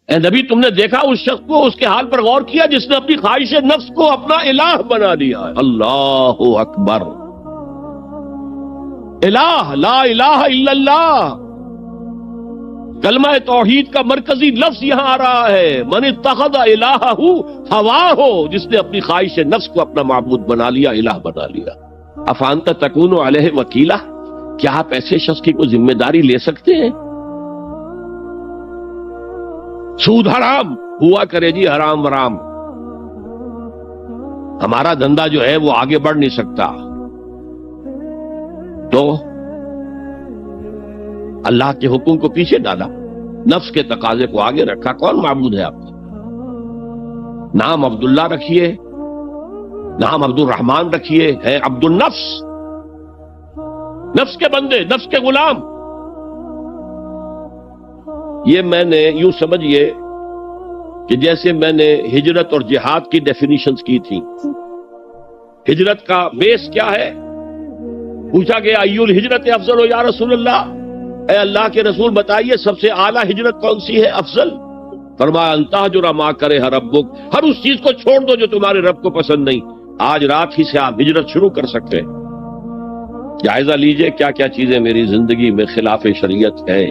اے نبی تم نے دیکھا اس شخص کو، اس کے حال پر غور کیا جس نے اپنی خواہش نفس کو اپنا الہ بنا لیا ہے؟ اللہ اکبر، الہ، لا الہ الا اللہ، کلمہ توحید کا مرکزی لفظ یہاں آ رہا ہے، من اتخذ الہہ ہواہ، جس نے اپنی خواہش نفس کو اپنا معبود بنا لیا، الہ بنا لیا۔ افانت تکون علیہ وکیلا، کیا آپ ایسے شخص کی کوئی ذمہ داری لے سکتے ہیں؟ سود حرام ہوا کرے جی، حرام ورام، ہمارا دھندا جو ہے وہ آگے بڑھ نہیں سکتا، تو اللہ کے حکم کو پیچھے ڈالا، نفس کے تقاضے کو آگے رکھا۔ کون معبود ہے آپ کا؟ نام عبداللہ رکھیے، نام عبد الرحمن رکھیے، ہے عبد النفس، نفس کے بندے، نفس کے غلام۔ یہ میں نے یوں سمجھیے کہ جیسے میں نے ہجرت اور جہاد کی ڈیفینیشنز کی تھی۔ ہجرت کا بیس کیا ہے؟ پوچھا گیا ایو الہجرت افضل یا رسول اللہ، اے اللہ کے رسول بتائیے سب سے اعلیٰ ہجرت کون سی ہے، افضل؟ فرمایا ان تہجر ما کرہ ربک، ہر اس چیز کو چھوڑ دو جو تمہارے رب کو پسند نہیں۔ آج رات ہی سے آپ ہجرت شروع کر سکتے ہیں۔ جائزہ لیجئے کیا کیا چیزیں میری زندگی میں خلاف شریعت ہے،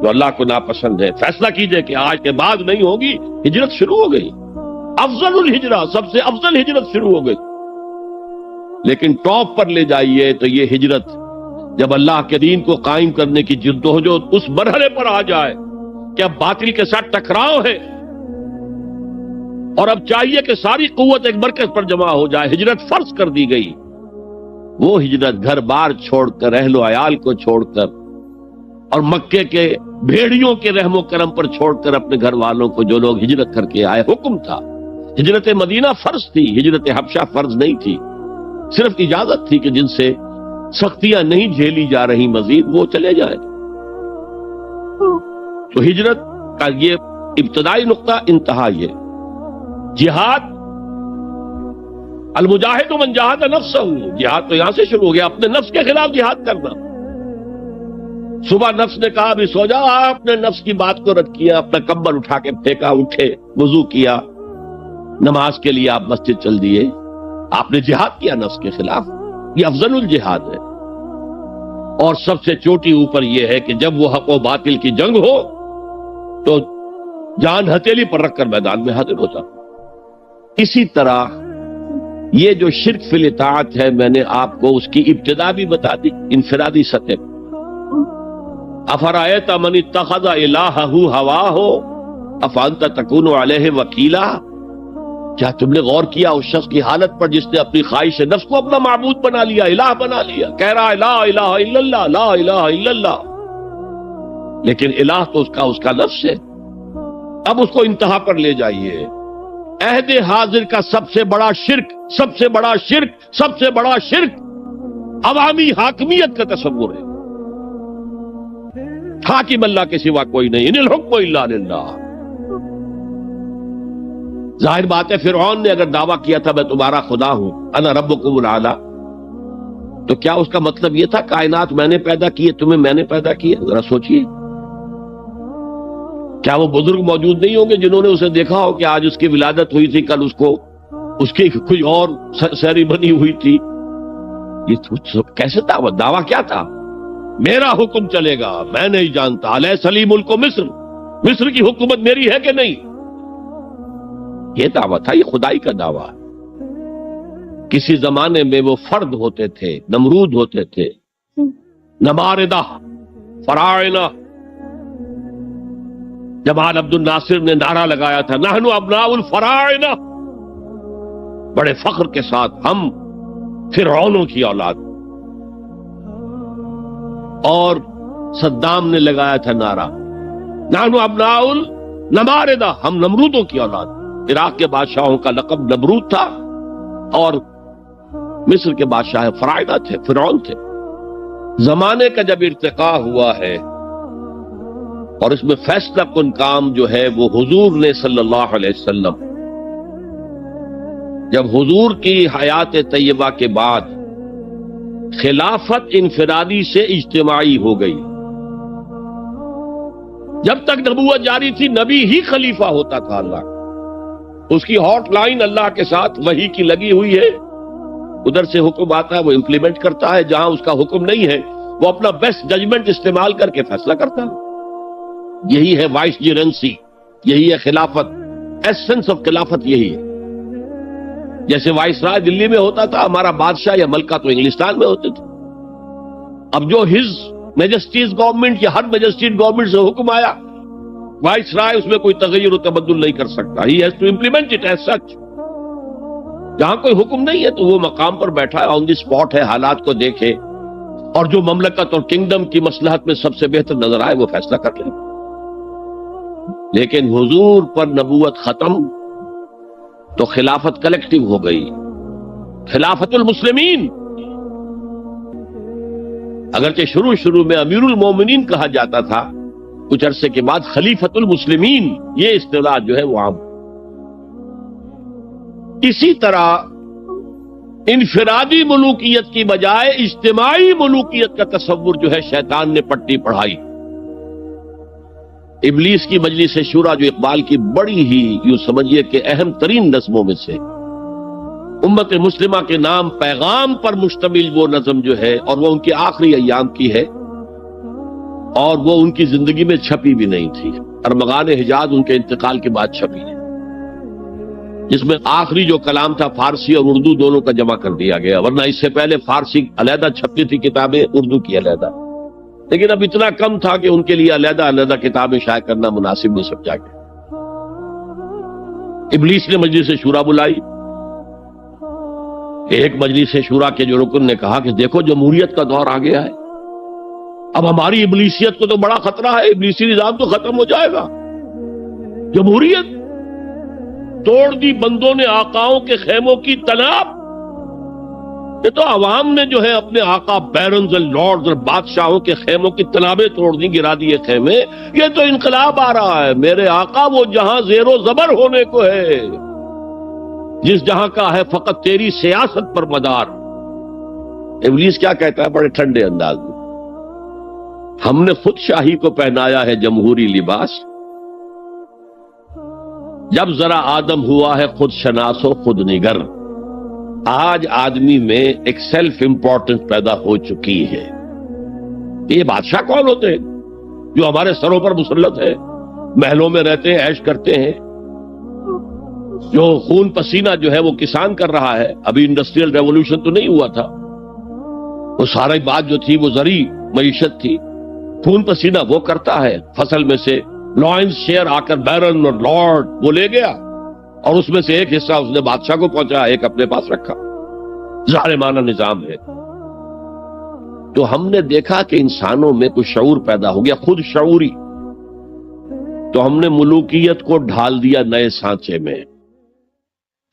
جو اللہ کو ناپسند ہے، فیصلہ کیجئے کہ آج کے بعد نہیں ہوگی، ہجرت شروع ہو گئی۔ افضل الہجرہ، سب سے افضل ہجرت شروع ہو گئی۔ لیکن ٹاپ پر لے جائیے تو یہ ہجرت جب اللہ کے دین کو قائم کرنے کی جدوجہد اس مرحلے پر آ جائے کہ اب باطل کے ساتھ ٹکراؤ ہے اور اب چاہیے کہ ساری قوت ایک مرکز پر جمع ہو جائے، ہجرت فرض کر دی گئی۔ وہ ہجرت گھر بار چھوڑ کر، اہل و عیال کو چھوڑ کر، اور مکے کے بھیڑیوں کے رحم و کرم پر چھوڑ کر اپنے گھر والوں کو، جو لوگ ہجرت کر کے آئے، حکم تھا۔ ہجرت مدینہ فرض تھی، ہجرت حبشہ فرض نہیں تھی، صرف اجازت تھی کہ جن سے سختیاں نہیں جھیلی جا رہی مزید وہ چلے جائیں۔ تو ہجرت کا یہ ابتدائی نقطہ، انتہا یہ جہاد، المجاہد من جاہد نفسہ، جہاد تو یہاں سے شروع ہو گیا، اپنے نفس کے خلاف جہاد کرنا۔ صبح نفس نے کہا ابھی سو جاؤ، آپ نے نفس کی بات کو رد کیا، اپنا کمبل اٹھا کے پھینکا، اٹھے، وضو کیا، نماز کے لیے آپ مسجد چل دیے، آپ نے جہاد کیا نفس کے خلاف۔ یہ افضل الجہاد ہے۔ اور سب سے چوٹی اوپر یہ ہے کہ جب وہ حق و باطل کی جنگ ہو تو جان ہتھیلی پر رکھ کر میدان میں حاضر ہوتا۔ اسی طرح یہ جو شرک فی الاطاعت ہے، میں نے آپ کو اس کی ابتدا بھی بتا دی انفرادی سطح پر۔ افرأیت من اتخذ الہہ ہواہ افانت تکون علیہ وکیلا، کیا تم نے غور کیا اس شخص کی حالت پر جس نے اپنی خواہش نفس کو اپنا معبود بنا لیا، الہ بنا لیا؟ کہہ رہا ہے لا الہ الا اللہ، لا الہ الا اللہ، لیکن الہ تو اس کا لفظ ہے۔ اب اس کو انتہا پر لے جائیے۔ عہد حاضر کا سب سے بڑا شرک، سب سے بڑا شرک، سب سے بڑا شرک عوامی حاکمیت کا تصور ہے۔ حاکم اللہ کے سوا کوئی نہیں، ان الحکم الا للہ۔ ظاہر بات ہے فرعون نے اگر دعویٰ کیا تھا میں تمہارا خدا ہوں، انا ربکم الاعلی، تو کیا اس کا مطلب یہ تھا کائنات میں نے پیدا کی ہے، تمہیں میں نے پیدا کیا؟ ذرا سوچئے، کیا وہ بزرگ موجود نہیں ہوں گے جنہوں نے اسے دیکھا ہو کہ آج اس کی ولادت ہوئی تھی، کل اس کی کوئی اور سیری بنی ہوئی تھی؟ یہ کیسے دعویٰ کیا تھا؟ میرا حکم چلے گا، میں نہیں جانتا، الیس لی ملک مصر، مصر کی حکومت میری ہے کہ نہیں؟ یہ دعویٰ تھا، یہ خدائی کا دعویٰ۔ کسی زمانے میں وہ فرد ہوتے تھے، نمرود ہوتے تھے، نماردہ، فراعنہ۔ جمال عبد الناصر نے نعرہ لگایا تھا نحن ابناء الفراعنہ، بڑے فخر کے ساتھ ہم فرعونوں کی اولاد۔ اور صدام نے لگایا تھا نعرہ نحن ابناء النماردہ، ہم نمرودوں کی اولاد۔ عراق کے بادشاہوں کا لقب نمرود تھا اور مصر کے بادشاہ فراعنہ تھے، فرعون تھے۔ زمانے کا جب ارتقاء ہوا ہے اور اس میں فیصلہ کن کام جو ہے وہ حضور نے صلی اللہ علیہ وسلم، جب حضور کی حیات طیبہ کے بعد خلافت انفرادی سے اجتماعی ہو گئی، جب تک نبوت جاری تھی نبی ہی خلیفہ ہوتا تھا اللہ، اس کی ہاٹ لائن اللہ کے ساتھ وحی کی لگی ہوئی ہے، ادھر سے حکم آتا ہے وہ امپلیمنٹ کرتا ہے، جہاں اس کا حکم نہیں ہے وہ اپنا بیسٹ ججمنٹ استعمال کر کے فیصلہ کرتا ہے۔ یہی ہے وائس جیرنسی، یہی ہے خلافت، ایسنس آف خلافت یہی ہے۔ جیسے وائس رائے دلی میں ہوتا تھا، ہمارا بادشاہ یا ملکہ تو انگلستان میں ہوتے تھے، اب جو ہز میجسٹیز گورنمنٹ یا ہر میجسٹیز گورنمنٹ سے حکم آیا، وائس رائے اس میں کوئی تغیر و تبدل نہیں کر سکتا، he has to implement it as such. جہاں کوئی حکم نہیں ہے تو وہ مقام پر بیٹھا ہے، آن دی اسپاٹ ہے، حالات کو دیکھے اور جو مملکت اور کنگڈم کی مصلحت میں سب سے بہتر نظر آئے وہ فیصلہ کر لے۔ لیکن حضور پر نبوت ختم تو خلافت کلیکٹیو ہو گئی، خلافت المسلمین۔ اگرچہ شروع میں امیر المومنین کہا جاتا تھا، کچھ عرصے کے بعد خلیفت المسلمین یہ اصطلاح جو ہے وہ عام۔ اسی طرح انفرادی ملوکیت کی بجائے اجتماعی ملوکیت کا تصور جو ہے شیطان نے پٹی پڑھائی۔ ابلیس کی مجلس شورا جو اقبال کی بڑی ہی یوں سمجھیے کہ اہم ترین نظموں میں سے، امت مسلمہ کے نام پیغام پر مشتمل وہ نظم جو ہے، اور وہ ان کے آخری ایام کی ہے، اور وہ ان کی زندگی میں چھپی بھی نہیں تھی، ارمغان حجاز ان کے انتقال کے بعد چھپی ہے، جس میں آخری جو کلام تھا فارسی اور اردو دونوں کا جمع کر دیا گیا، ورنہ اس سے پہلے فارسی علیحدہ چھپتی تھی کتابیں، اردو کی علیحدہ، لیکن اب اتنا کم تھا کہ ان کے لیے علیحدہ کتابیں شائع کرنا مناسب نہیں سمجھا گیا۔ ابلیس نے مجلس شورا بلائی، ایک مجلس شورا کے جو رکن نے کہا کہ دیکھو جمہوریت کا دور آ گیا ہے، اب ہماری ابلیسیت کو تو بڑا خطرہ ہے، ابلیسی نظام تو ختم ہو جائے گا، جمہوریت توڑ دی بندوں نے آقاؤں کے خیموں کی تناب، یہ تو عوام نے جو ہے اپنے آقا بیرنز اور لارڈز اور بادشاہوں کے خیموں کی تنابیں توڑ دی، گرا دیے خیمے، یہ تو انقلاب آ رہا ہے، میرے آقا وہ جہاں زیر و زبر ہونے کو ہے، جس جہاں کا ہے فقط تیری سیاست پر مدار۔ ابلیس کیا کہتا ہے بڑے ٹھنڈے انداز میں، ہم نے خود شاہی کو پہنایا ہے جمہوری لباس، جب ذرا آدم ہوا ہے خود شناس و خود نگر۔ آج آدمی میں ایک سیلف امپورٹنس پیدا ہو چکی ہے۔ یہ بادشاہ کون ہوتے ہیں جو ہمارے سروں پر مسلط ہے، محلوں میں رہتے ہیں، عیش کرتے ہیں، جو خون پسینہ جو ہے وہ کسان کر رہا ہے، ابھی انڈسٹریل ریولوشن تو نہیں ہوا تھا، وہ ساری بات جو تھی وہ زرعی معیشت تھی، خون پسینہ وہ کرتا ہے، فصل میں سے لائنز شیئر آ کر بیرن اور لارڈ وہ لے گیا، اور اس میں سے ایک حصہ اس نے بادشاہ کو پہنچا، ایک اپنے پاس رکھا، ظالمانہ نظام ہے۔ تو ہم نے دیکھا کہ انسانوں میں کچھ شعور پیدا ہو گیا، خود شعوری، تو ہم نے ملوکیت کو ڈھال دیا نئے سانچے میں،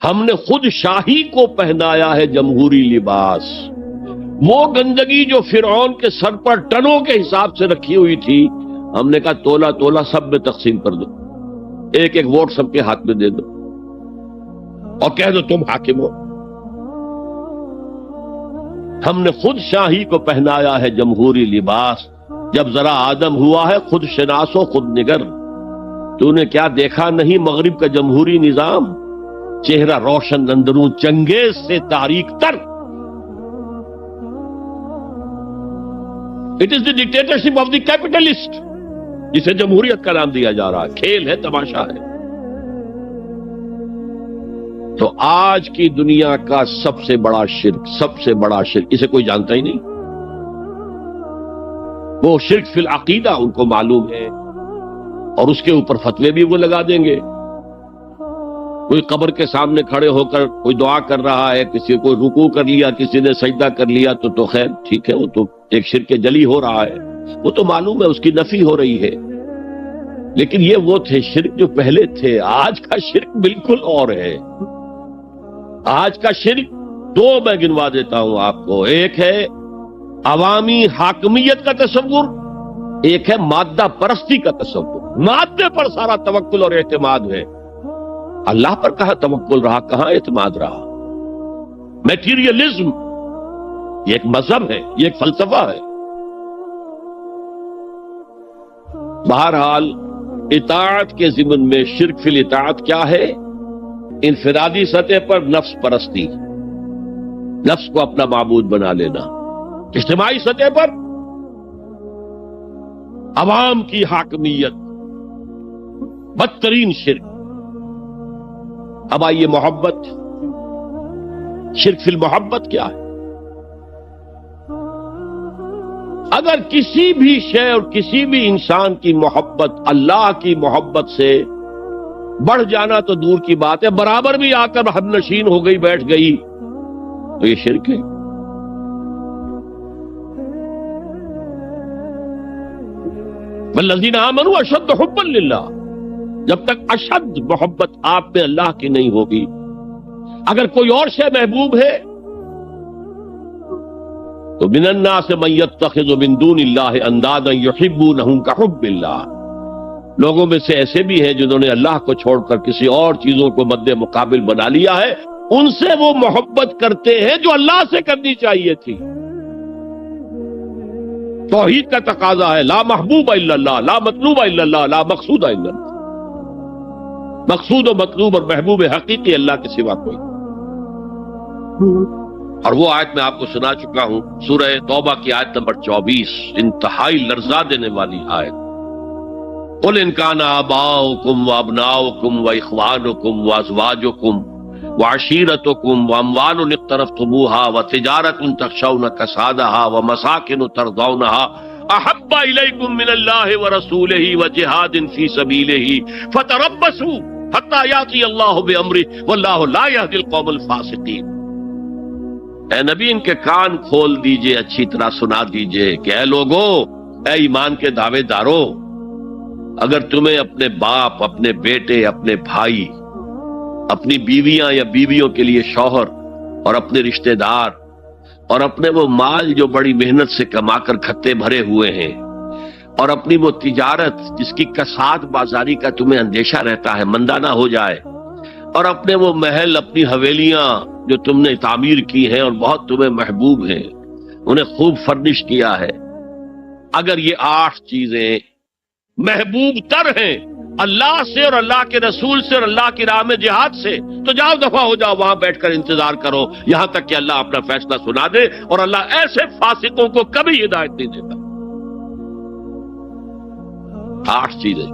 ہم نے خود شاہی کو پہنایا ہے جمہوری لباس۔ وہ گندگی جو فرعون کے سر پر ٹنوں کے حساب سے رکھی ہوئی تھی، ہم نے کہا تولا تولا سب میں تقسیم کر دو، ایک ایک ووٹ سب کے ہاتھ میں دے دو اور کہہ دو تم حاکم ہو۔ ہم نے خود شاہی کو پہنایا ہے جمہوری لباس، جب ذرا آدم ہوا ہے خود شناس و خود نگر۔ تو نے کیا دیکھا نہیں مغرب کا جمہوری نظام، چہرہ روشن اندروں چنگیز سے تاریک تر۔ It is the dictatorship of the capitalist, جسے جمہوریت کا نام دیا جا رہا ہے، کھیل ہے، تماشا ہے۔ تو آج کی دنیا کا سب سے بڑا شرک اسے کوئی جانتا ہی نہیں، وہ شرک فی العقیدہ ان کو معلوم ہے، اور اس کے اوپر فتوے بھی وہ لگا دیں گے۔ کوئی قبر کے سامنے کھڑے ہو کر کوئی دعا کر رہا ہے، کسی کو رکوع کر لیا، کسی نے سجدہ کر لیا، تو خیر ٹھیک ہے، وہ تو ایک شرک جلی ہو رہا ہے، وہ تو معلوم ہے، اس کی نفی ہو رہی ہے۔ لیکن یہ وہ تھے شرک جو پہلے تھے، آج کا شرک بالکل اور ہے۔ آج کا شرک دو میں گنوا دیتا ہوں آپ کو، ایک ہے عوامی حاکمیت کا تصور، ایک ہے مادہ پرستی کا تصور۔ مادے پر سارا توکل اور اعتماد ہے، اللہ پر کہاں توکل رہا، کہاں اعتماد رہا۔ میٹیریلزم یہ ایک مذہب ہے، یہ ایک فلسفہ ہے۔ بہرحال اطاعت کے ضمن میں شرک فی الاطاعت کیا ہے؟ انفرادی سطح پر نفس پرستی، نفس کو اپنا معبود بنا لینا. اجتماعی سطح پر عوام کی حاکمیت، بدترین شرک. اب آئیے محبت، شرک فی المحبت کیا ہے؟ اگر کسی بھی شے اور کسی بھی انسان کی محبت اللہ کی محبت سے بڑھ جانا تو دور کی بات ہے، برابر بھی آ کر حد نشین ہو گئی، بیٹھ گئی، تو یہ شرک ہے. والذین آمنوا اشد حبا للہ، جب تک اشد محبت آپ میں اللہ کی نہیں ہوگی. اگر کوئی اور شے محبوب ہے تو من الناس من یتخذ من دون اللہ اندادا یحبونہم کحب اللہ، لوگوں میں سے ایسے بھی ہیں جنہوں نے اللہ کو چھوڑ کر کسی اور چیزوں کو مد مقابل بنا لیا ہے، ان سے وہ محبت کرتے ہیں جو اللہ سے کرنی چاہیے تھی. توحید کا تقاضا ہے لا محبوب الا اللہ، لا مطلوب الا اللہ، لا مقصود الا اللہ. مقصود و مطلوب اور محبوب حقیقی اللہ کے سوا کوئی. اور وہ آیت میں آپ کو سنا چکا ہوں، سورہ توبہ کی آیت نمبر 24، انتہائی لرزا دینے والی آیت. قل ان کان آباؤکم وابناؤکم واخوانکم وازواجکم وعشیرتکم واموال اقترفتموها وتجارۃ تخشون کسادها ومساکن ترضونها احب الیکم من اللہ ورسولہ وجہاد فی سبیلہ فتربصوا حتی یاتی اللہ بامرہ واللہ لا یہدی القوم الفاسقین. اے نبی ان کے کان کھول دیجئے، اچھی طرح سنا دیجئے کہ اے لوگوں، اے ایمان کے دعوے داروں، اگر تمہیں اپنے باپ، اپنے بیٹے، اپنے بھائی، اپنی بیویاں یا بیویوں کے لیے شوہر اور اپنے رشتہ دار اور اپنے وہ مال جو بڑی محنت سے کما کر کھتے بھرے ہوئے ہیں اور اپنی وہ تجارت جس کی کساد بازاری کا تمہیں اندیشہ رہتا ہے مندہ نہ ہو جائے، اور اپنے وہ محل، اپنی حویلیاں جو تم نے تعمیر کی ہیں اور بہت تمہیں محبوب ہیں، انہیں خوب فرنش کیا ہے، اگر یہ 8 چیزیں محبوب تر ہیں اللہ سے اور اللہ کے رسول سے اور اللہ کی راہ میں جہاد سے، تو جاؤ دفع ہو جاؤ، وہاں بیٹھ کر انتظار کرو یہاں تک کہ اللہ اپنا فیصلہ سنا دے. اور اللہ ایسے فاسقوں کو کبھی ہدایت نہیں دیتا. 8 چیزیں.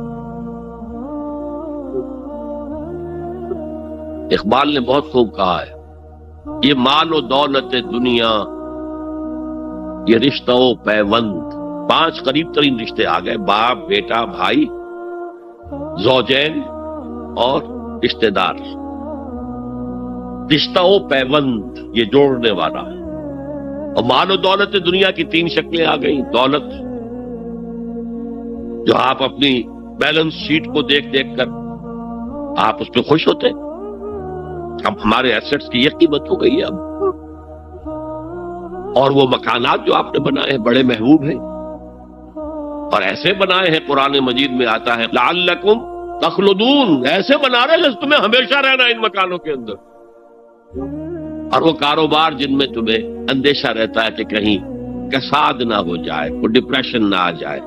اقبال نے بہت خوب کہا ہے، یہ مال و دولت دنیا، یہ رشتہ و پیوند، 5 قریب ترین رشتے آ گئے، باپ، بیٹا، بھائی، زوجین اور رشتہ دار. رشتہ و پیوند یہ جوڑنے والا. اور مال و دولت دنیا کی 3 شکلیں آ گئی. دولت جو آپ اپنی بیلنس شیٹ کو دیکھ دیکھ کر آپ اس پہ خوش ہوتے، اب ہمارے ایسٹس کی یہ قیمت ہو گئی ہے اب. اور وہ مکانات جو آپ نے بنائے ہیں بڑے محبوب ہیں، اور ایسے بنائے ہیں، قرآن مجید میں آتا ہے لعلکم تخلدون، ایسے بنا رہے ہیں تمہیں ہمیشہ رہنا ان مکانوں کے اندر. اور وہ کاروبار جن میں تمہیں اندیشہ رہتا ہے کہ کہیں کساد نہ ہو جائے، کوئی ڈپریشن نہ آ جائے.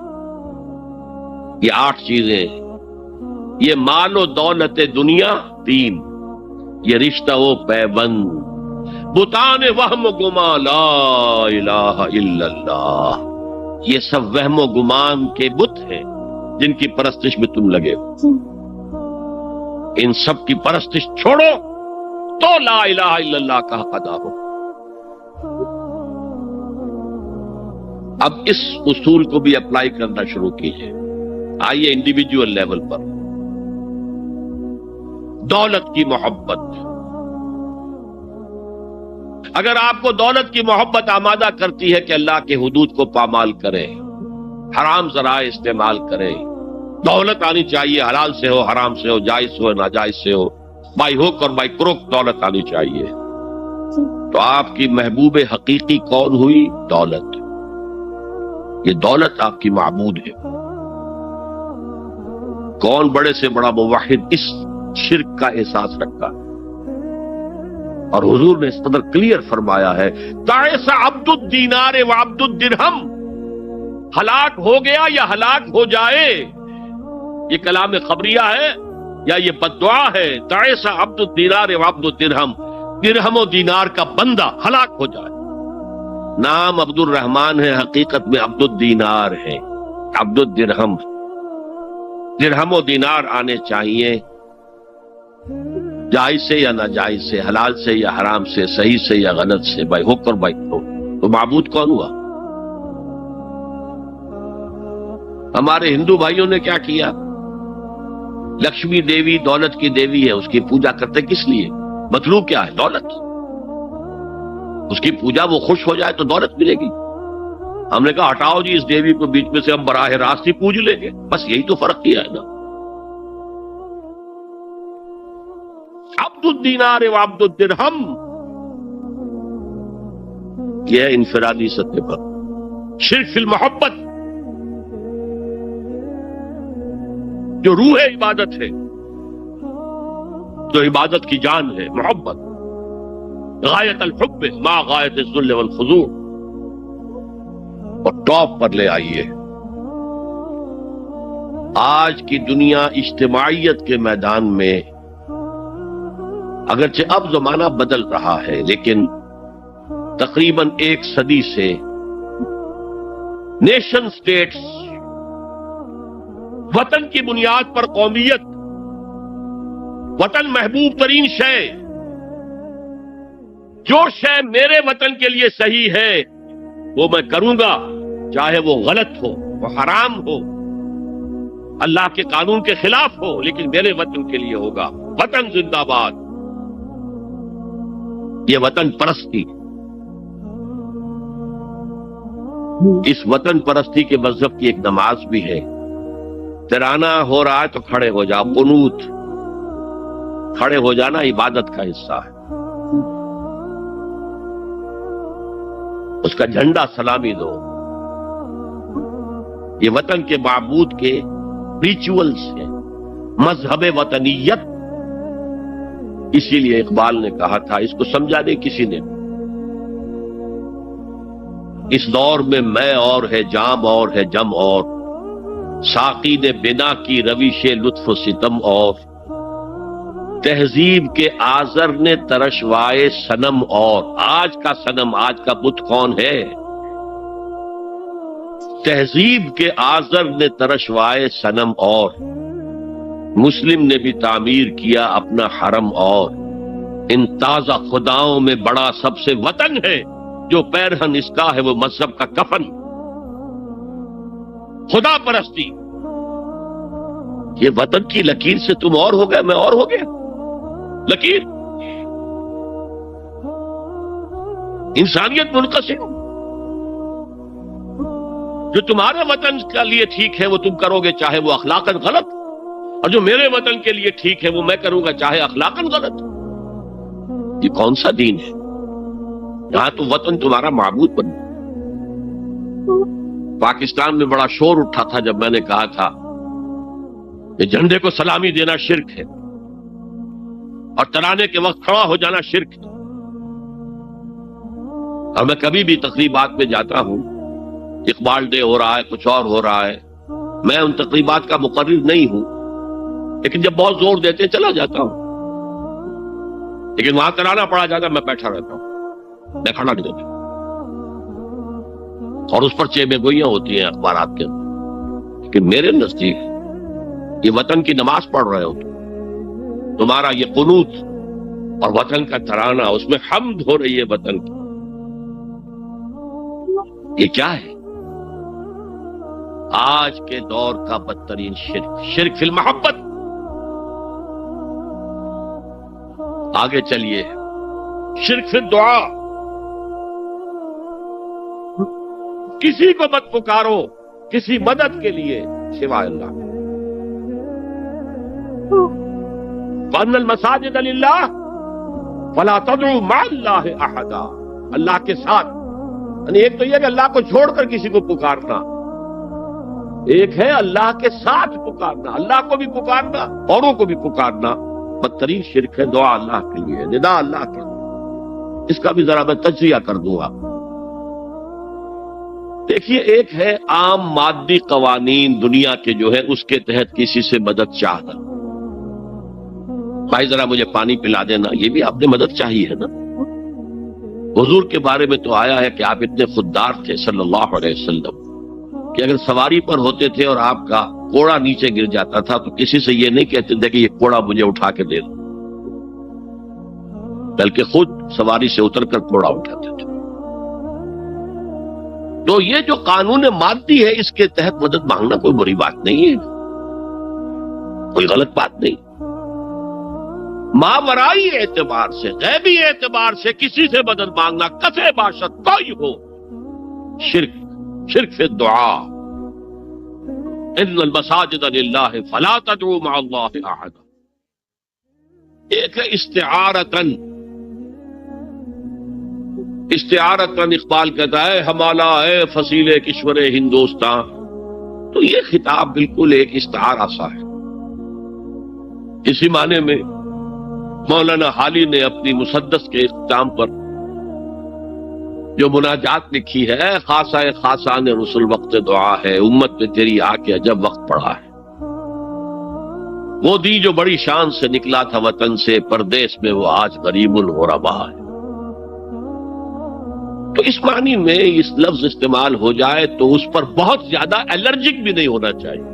یہ 8 چیزیں، یہ مال و دولت دنیا 3، یہ رشتہ و پیوند، بتان وہم و گما لا الہ الا اللہ، یہ سب وہم و گمان کے بت ہیں جن کی پرستش میں تم لگے ہو. ان سب کی پرستش چھوڑو تو لا الہ الا اللہ کا حق ادا ہو. اب اس اصول کو بھی اپلائی کرنا شروع کیجئے. آئیے انڈیویجول لیول پر. دولت کی محبت، اگر آپ کو دولت کی محبت آمادہ کرتی ہے کہ اللہ کے حدود کو پامال کریں، حرام ذرائع استعمال کریں، دولت آنی چاہیے، حلال سے ہو، حرام سے ہو، جائز سے ہو، ناجائز سے ہو، بائی ہوک اور بائی کروک دولت آنی چاہیے، تو آپ کی محبوب حقیقی کون ہوئی؟ دولت. یہ دولت آپ کی معبود ہے. کون بڑے سے بڑا موحد اس شرک کا احساس رکھتا ہے؟ اور حضور نے اس قدر کلیئر فرمایا ہے، تعس عبد الدینار و عبد الدرہم، ہلاک ہو گیا یا ہلاک ہو جائے یہ کلام خبریہ ہے یا یہ بددعا ہے؟ تعیس عبد الدینار و عبد الدرہم، درہم و دینار کا بندہ ہلاک ہو جائے۔ نام عبد الرحمن ہے، حقیقت میں عبد الدینار ہے، عبد الدرہم۔ درہم و دینار آنے چاہیے، جائز سے یا ناجائز سے، حلال سے یا حرام سے، صحیح سے یا غلط سے، بھائی ہو کر بھائی تو معبود کون ہوا؟ ہمارے ہندو بھائیوں نے کیا کیا؟ لکشمی دیوی دولت کی دیوی ہے، اس کی پوجا کرتے کس لیے؟ مطلوب کیا ہے؟ دولت۔ اس کی پوجا وہ خوش ہو جائے تو دولت ملے گی۔ ہم نے کہا ہٹاؤ جی اس دیوی کو بیچ میں سے، ہم براہ راست ہی پوج لیں گے، بس یہی تو فرق کیا ہے نا۔ عبد الدینار و عبد الدرہم، یہ ہے انفرادی سطح پر شرک فی المحبت، جو روح عبادت ہے، جو عبادت کی جان ہے، محبت، غایت الحب ما غایت الذل والخضوع، اور ٹاپ پر لے آئیے۔ آج کی دنیا اجتماعیت کے میدان میں اگرچہ اب زمانہ بدل رہا ہے، لیکن تقریباً 1 صدی سے نیشن سٹیٹس وطن کی بنیاد پر قومیت، وطن محبوب ترین شے، جو شے میرے وطن کے لیے صحیح ہے وہ میں کروں گا، چاہے وہ غلط ہو، وہ حرام ہو، اللہ کے قانون کے خلاف ہو، لیکن میرے وطن کے لیے ہوگا۔ وطن زندہ باد، یہ وطن پرستی، اس وطن پرستی کے مذہب کی ایک نماز بھی ہے۔ ترانہ ہو رہا ہے تو کھڑے ہو جاؤ، قنوت، کھڑے ہو جانا عبادت کا حصہ ہے۔ اس کا جھنڈا سلامی دو، یہ وطن کے معبود کے ریچولز ہیں، مذہب وطنیت۔ اسی لیے اقبال نے کہا تھا، اس کو سمجھا نہیں کسی نے، اس دور میں میں اور ہے، جام اور ہے، جم اور، ساقی نے بنا کی روش لطف و ستم اور، تہذیب کے آزر نے ترشوائے صنم اور۔ آج کا صنم، آج کا بت کون ہے؟ تہذیب کے آزر نے ترشوائے صنم اور، مسلم نے بھی تعمیر کیا اپنا حرم اور۔ ان تازہ خداؤں میں بڑا سب سے وطن ہے، جو پیرہن اس کا ہے وہ مذہب کا کفن۔ خدا پرستی، یہ وطن کی لکیر سے تم اور ہو گئے، میں اور ہو گیا۔ لکیر، انسانیت منقسم، جو تمہارے وطن کے لیے ٹھیک ہے وہ تم کرو گے چاہے وہ اخلاقاً غلط، اور جو میرے وطن کے لیے ٹھیک ہے وہ میں کروں گا چاہے اخلاقاً غلط۔ یہ کون سا دین ہے؟ یہاں تو وطن تمہارا معبود بن گیا۔ پاکستان میں بڑا شور اٹھا تھا جب میں نے کہا تھا کہ جھنڈے کو سلامی دینا شرک ہے اور ترانے کے وقت کھڑا ہو جانا شرک ہے۔ اور میں کبھی بھی تقریبات میں جاتا ہوں، اقبال ڈے ہو رہا ہے، کچھ اور ہو رہا ہے، میں ان تقریبات کا مقرر نہیں ہوں، لیکن جب بہت زور دیتے چلا جاتا ہوں، لیکن وہاں ترانہ پڑا جاتا میں بیٹھا رہتا ہوں، میں کھڑا نہیں ہوتا، اور اس پر چیبے گوئیاں ہوتی ہیں اخبارات کے اندر۔ لیکن میرے نزدیک یہ وطن کی نماز پڑھ رہے ہو، تمہارا یہ قنوت اور وطن کا ترانہ، اس میں حمد ہو رہی ہے وطن کی، یہ کیا ہے؟ آج کے دور کا بدترین شرک، شرک فی المحبت۔ آگے چلیے، شرک فی الدعا، کسی کو مت پکارو کسی مدد کے لیے سوائے اللہ۔ وَأَنَّ الْمَسَاجِدَ لِلَّهِ فَلَا تَدْعُوا مَعَ اللَّهِ أَحَدًا، اللہ کے ساتھ، یعنی ایک تو یہ کہ اللہ کو چھوڑ کر کسی کو پکارنا، ایک ہے اللہ کے ساتھ پکارنا، اللہ کو بھی پکارنا، اوروں کو بھی پکارنا۔ بدترین شرک ہے دعا اللہ کے لیے، ندا اللہ کے لیے۔ اس کا بھی ذرا میں تجزیہ کر دوں گا۔ دیکھیے، ایک ہے عام مادی قوانین دنیا کے جو ہے اس کے تحت کسی سے مدد چاہنا. بھائی ذرا مجھے پانی پلا دینا، یہ بھی آپ نے مدد چاہی ہے نا. حضور کے بارے میں تو آیا ہے کہ آپ اتنے خوددار تھے صلی اللہ علیہ وسلم کہ اگر سواری پر ہوتے تھے اور آپ کا کوڑا نیچے گر جاتا تھا تو کسی سے یہ نہیں کہتے تھے کہ یہ کوڑا مجھے اٹھا کے دے دو، بلکہ خود سواری سے اتر کر کوڑا اٹھاتے تھے. تو یہ جو قانون مادی ہے اس کے تحت مدد مانگنا کوئی بری بات نہیں ہے، کوئی غلط بات نہیں. ماورائی اعتبار سے، غیبی اعتبار سے کسی سے مدد مانگنا کسے باشد کوئی ہو، شرک فی الدعا. ان المساجد للہ فلا تدعوا مع اللہ احدا. ایک ہے استعارتن اقبال کہتا ہے ہمالا ہے فصیل کشور ہندوستان. تو یہ خطاب بالکل ایک استعارہ سا ہے. اسی معنی میں مولانا حالی نے اپنی مسدس کے اختتام پر جو مناجات لکھی ہے، خاصہ خاصان رسول وقت دعا ہے، امت میں تیری آ کے عجب وقت پڑا ہے. وہ دی جو بڑی شان سے نکلا تھا وطن سے، پردیس میں وہ آج غریب الغربا ہے. تو اس معنی میں اس لفظ استعمال ہو جائے تو اس پر بہت زیادہ الرجک بھی نہیں ہونا چاہیے.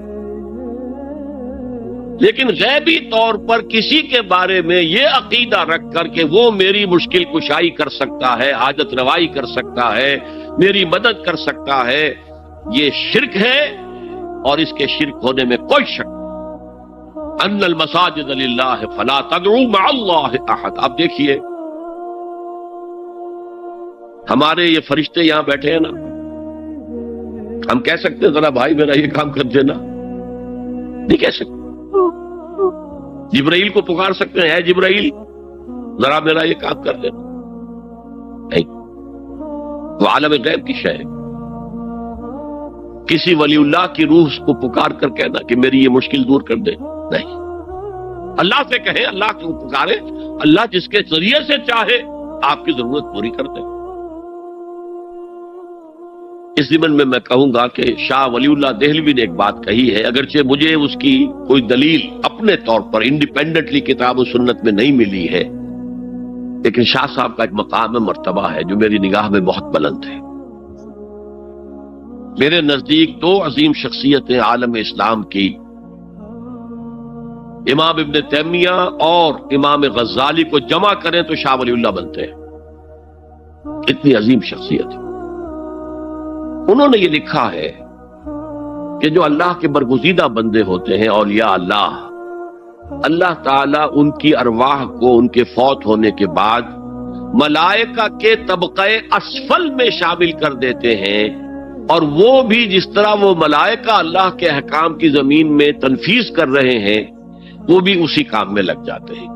لیکن غیبی طور پر کسی کے بارے میں یہ عقیدہ رکھ کر کہ وہ میری مشکل کشائی کر سکتا ہے، حاجت روائی کر سکتا ہے، میری مدد کر سکتا ہے، یہ شرک ہے. اور اس کے شرک ہونے میں کوئی شک نہیں. ان المساجد للہ فلا تدعوا مع اللہ احد. آپ دیکھیے ہمارے یہ فرشتے یہاں بیٹھے ہیں نا، ہم کہہ سکتے ہیں ذرا بھائی میرا یہ کام کر دینا؟ نہیں کہہ سکتے. جبرائیل کو پکار سکتے ہیں، اے جبرائیل ذرا میرا یہ کام کر دینا؟ نہیں. وہ عالم غیب کی شے ہے. کسی ولی اللہ کی روح کو پکار کر کہنا کہ میری یہ مشکل دور کر دے؟ نہیں. اللہ سے کہیں، اللہ کو پکارے، اللہ جس کے ذریعے سے چاہے آپ کی ضرورت پوری کر دے. اس ضمن میں میں کہوں گا کہ شاہ ولی اللہ دہلوی نے ایک بات کہی ہے، اگرچہ مجھے اس کی کوئی دلیل اپنے طور پر انڈیپینڈنٹلی کتاب و سنت میں نہیں ملی ہے، لیکن شاہ صاحب کا ایک مقام مرتبہ ہے جو میری نگاہ میں بہت بلند ہے. میرے نزدیک دو عظیم شخصیتیں عالم اسلام کی، امام ابن تیمیہ اور امام غزالی کو جمع کریں تو شاہ ولی اللہ بنتے ہیں. اتنی عظیم شخصیت ہے. انہوں نے یہ لکھا ہے کہ جو اللہ کے برگزیدہ بندے ہوتے ہیں، اولیاء اللہ، اللہ تعالیٰ ان کی ارواح کو ان کے فوت ہونے کے بعد ملائکہ کے طبقہ اسفل میں شامل کر دیتے ہیں، اور وہ بھی جس طرح وہ ملائکہ اللہ کے احکام کی زمین میں تنفیذ کر رہے ہیں وہ بھی اسی کام میں لگ جاتے ہیں.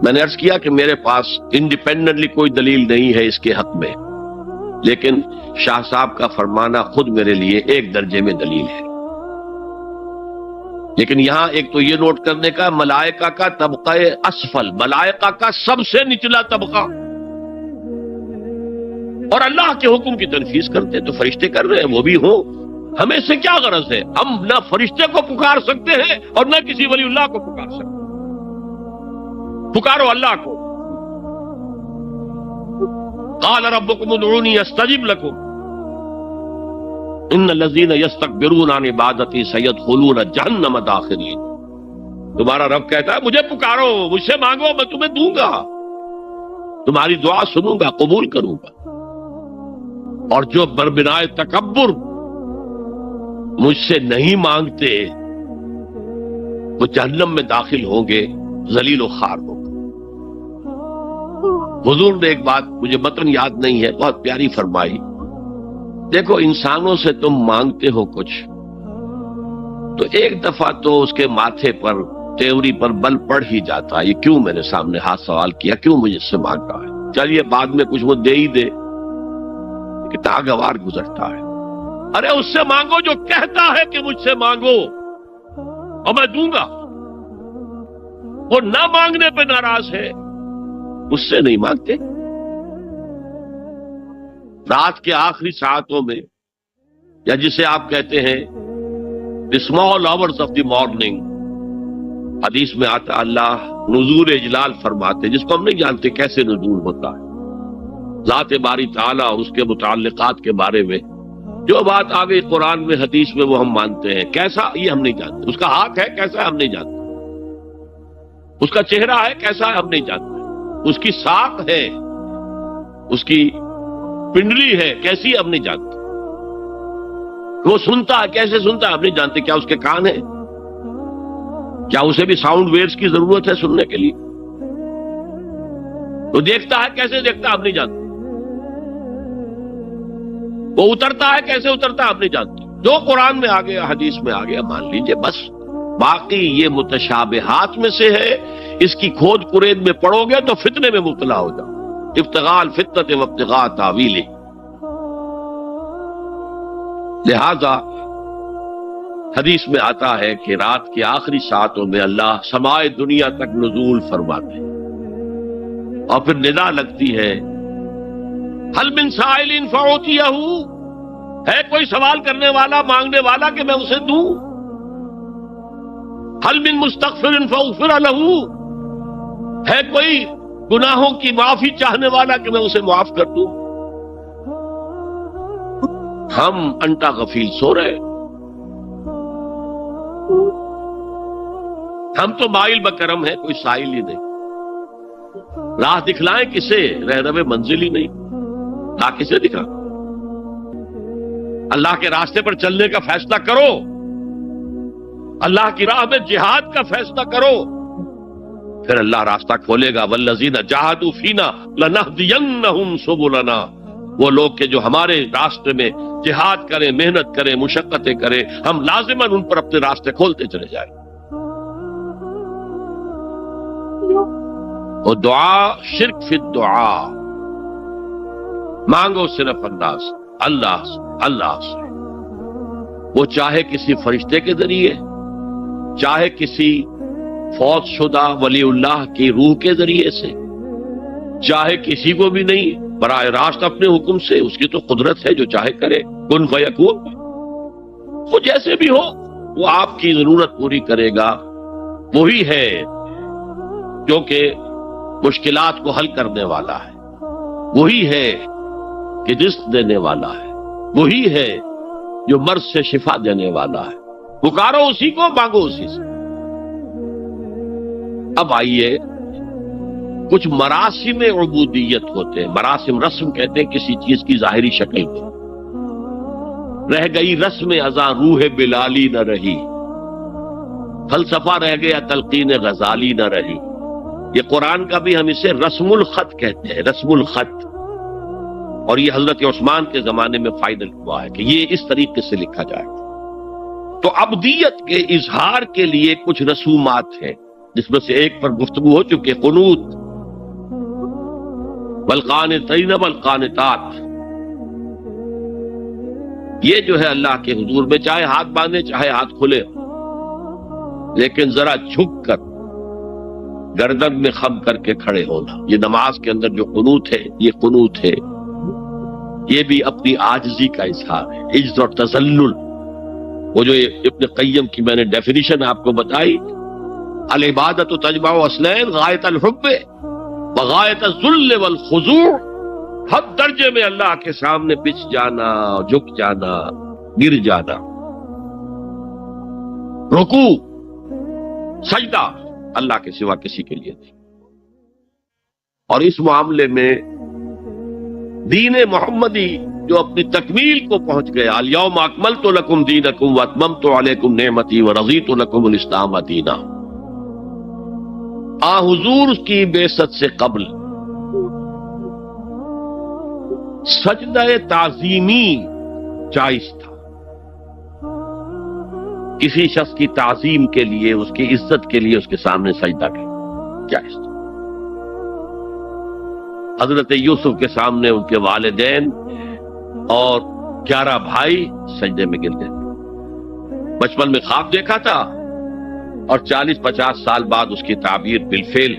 میں نے عرض کیا کہ میرے پاس انڈیپینڈنٹلی کوئی دلیل نہیں ہے اس کے حق میں، لیکن شاہ صاحب کا فرمانا خود میرے لیے ایک درجے میں دلیل ہے. لیکن یہاں ایک تو یہ نوٹ کرنے کا، ملائکہ کا طبقہ اسفل، ملائکہ کا سب سے نچلا طبقہ، اور اللہ کے حکم کی تنفیذ کرتے تو فرشتے کر رہے ہیں، وہ بھی ہوں. ہمیں سے کیا غرض ہے؟ ہم نہ فرشتے کو پکار سکتے ہیں اور نہ کسی ولی اللہ کو پکار سکتے. پکارو اللہ کو. قال ربکم ادعونی استجب لکم ان الذین یستکبرون عن عبادتی سیدخلون جہنم داخرین. تمہارا رب کہتا ہے مجھے پکارو، مجھ سے مانگو، میں تمہیں دوں گا، تمہاری دعا سنوں گا، قبول کروں گا. اور جو بربنائے تکبر مجھ سے نہیں مانگتے وہ جہنم میں داخل ہوں گے، ذلیل و خوار ہوں گے. حضور نے ایک بات مجھے متن یاد نہیں ہے بہت پیاری فرمائی. دیکھو انسانوں سے تم مانگتے ہو کچھ تو ایک دفعہ تو اس کے ماتھے پر، تیوری پر بل پڑ ہی جاتا ہے، یہ کیوں میرے سامنے ہاتھ سوال کیا، کیوں مجھے اس سے مانگ رہا ہے، چلیے بعد میں کچھ وہ دے ہی دے، کہ ناگوار گزرتا ہے. ارے اس سے مانگو جو کہتا ہے کہ مجھ سے مانگو اور میں دوں گا. وہ نہ مانگنے پہ ناراض ہے، اس سے نہیں مانگتے. رات کے آخری ساعتوں میں، یا جسے آپ کہتے ہیں the small hours of the morning، حدیث میں آتا اللہ نزول اجلال فرماتے، جس کو ہم نہیں جانتے کیسے نزول ہوتا ہے، ذات باری تعالیٰ اور اس کے متعلقات کے بارے میں جو بات آ گئی قرآن میں حدیث میں وہ ہم مانتے ہیں، کیسا یہ ہم نہیں جانتے، اس کا ہاتھ ہے کیسا ہے ہم نہیں جانتے، اس کا چہرہ ہے کیسا ہے ہم نہیں جانتے، اس کی ساق ہے، اس کی پنڈلی ہے کیسی ہم نہیں جانتے، وہ سنتا ہے کیسے سنتا ہے ہم نہیں جانتے، کیا اس کے کان ہیں، کیا اسے بھی ساؤنڈ ویوز کی ضرورت ہے سننے کے لیے، وہ دیکھتا ہے کیسے دیکھتا ہے ہم نہیں جانتے، وہ اترتا ہے کیسے اترتا ہے ہم نہیں جانتے، جو قرآن میں آ گیا حدیث میں آ گیا مان لیجئے بس، باقی یہ متشابہات میں سے ہے، اس کی کھود کرید میں پڑو گے تو فتنے میں مبتلا ہو جاؤ، ابتغاء الفتنۃ وابتغاء تاویلہ۔ لہذا حدیث میں آتا ہے کہ رات کے آخری ساعتوں میں اللہ سمائے دنیا تک نزول فرماتے ہیں، اور پھر ندا لگتی ہے حل من سائل فاعطیہ، ہے کوئی سوال کرنے والا مانگنے والا کہ میں اسے دوں، حل من مستغفر فاغفر لہ، ہے کوئی گناہوں کی معافی چاہنے والا کہ میں اسے معاف کر دوں، ہم انٹا غفیل سو رہے، ہم تو مائل بکرم ہیں، کوئی سائل ہی نہیں، راہ دکھلائیں کسے، رہنم منزل ہی نہیں، راہ کسے دکھا، اللہ کے راستے پر چلنے کا فیصلہ کرو، اللہ کی راہ میں جہاد کا فیصلہ کرو، پھر اللہ راستہ کھولے گا، والذین جاہدوا فینا لنہدینہم سبلنا، وہ لوگ کہ جو ہمارے راستے میں جہاد کریں، محنت کریں، مشقتیں کریں، ہم لازماً ان پر اپنے راستے کھولتے چلے جائیں۔ اور دعا شرک فی الدعا، مانگو صرف اللہ سے، وہ چاہے کسی فرشتے کے ذریعے، چاہے کسی فوت شدہ ولی اللہ کی روح کے ذریعے سے، چاہے کسی کو بھی نہیں، براہ راست اپنے حکم سے، اس کی تو قدرت ہے جو چاہے کرے، کن فیکون، وہ جیسے بھی ہو وہ آپ کی ضرورت پوری کرے گا، وہی ہے جو کہ مشکلات کو حل کرنے والا ہے، وہی ہے کہ رزق دینے والا ہے، وہی ہے جو مرض سے شفا دینے والا ہے، پکارو اسی کو، مانگو اسی سے۔ اب آئیے کچھ مراسم عبودیت ہوتے ہیں، مراسم رسم کہتے ہیں کسی چیز کی ظاہری شکل کو، رہ گئی رسم ازاں روح بلالی نہ رہی، فلسفہ رہ گیا تلقین غزالی نہ رہی، یہ قرآن کا بھی ہم اسے رسم الخط کہتے ہیں، رسم الخط، اور یہ حضرت عثمان کے زمانے میں فائدل ہوا ہے کہ یہ اس طریقے سے لکھا جائے۔ تو عبدیت کے اظہار کے لیے کچھ رسومات ہیں، جس میں سے ایک پر گفتگو ہو چکی، قنوت، والقانتین والقانتات، یہ جو ہے اللہ کے حضور میں چاہے ہاتھ باندھے چاہے ہاتھ کھلے، لیکن ذرا جھک کر گردن میں خم کر کے کھڑے ہونا، یہ نماز کے اندر جو قنوت ہے یہ قنوت ہے، یہ بھی اپنی عاجزی کا اظہار ہے، عجز اور تذلل، وہ جو ابن قیم کی میں نے ڈیفینیشن آپ کو بتائی، العبادت تجمع اصلین غایت الحب وغایت الذل والخضوع، حد درجے میں اللہ کے سامنے پچھ جانا، جھک جانا، گر جانا، رکوع سجدہ اللہ کے سوا کسی کے لیے نہیں۔ اور اس معاملے میں دین محمدی جو اپنی تکمیل کو پہنچ گیا، الیوم اکملت لکم دینکم واتممت علیکم نعمتی ورضیت لکم الاسلام دینا، آ حضور کی بعثت سے قبل سجدہ تعظیمی جائز تھا، کسی شخص کی تعظیم کے لیے، اس کی عزت کے لیے اس کے سامنے سجدہ کرنا جائز تھا۔ حضرت یوسف کے سامنے ان کے والدین اور 11 بھائی سجدے میں گر گئے، بچپن میں خواب دیکھا تھا اور 40-50 سال بعد اس کی تعبیر بالفعل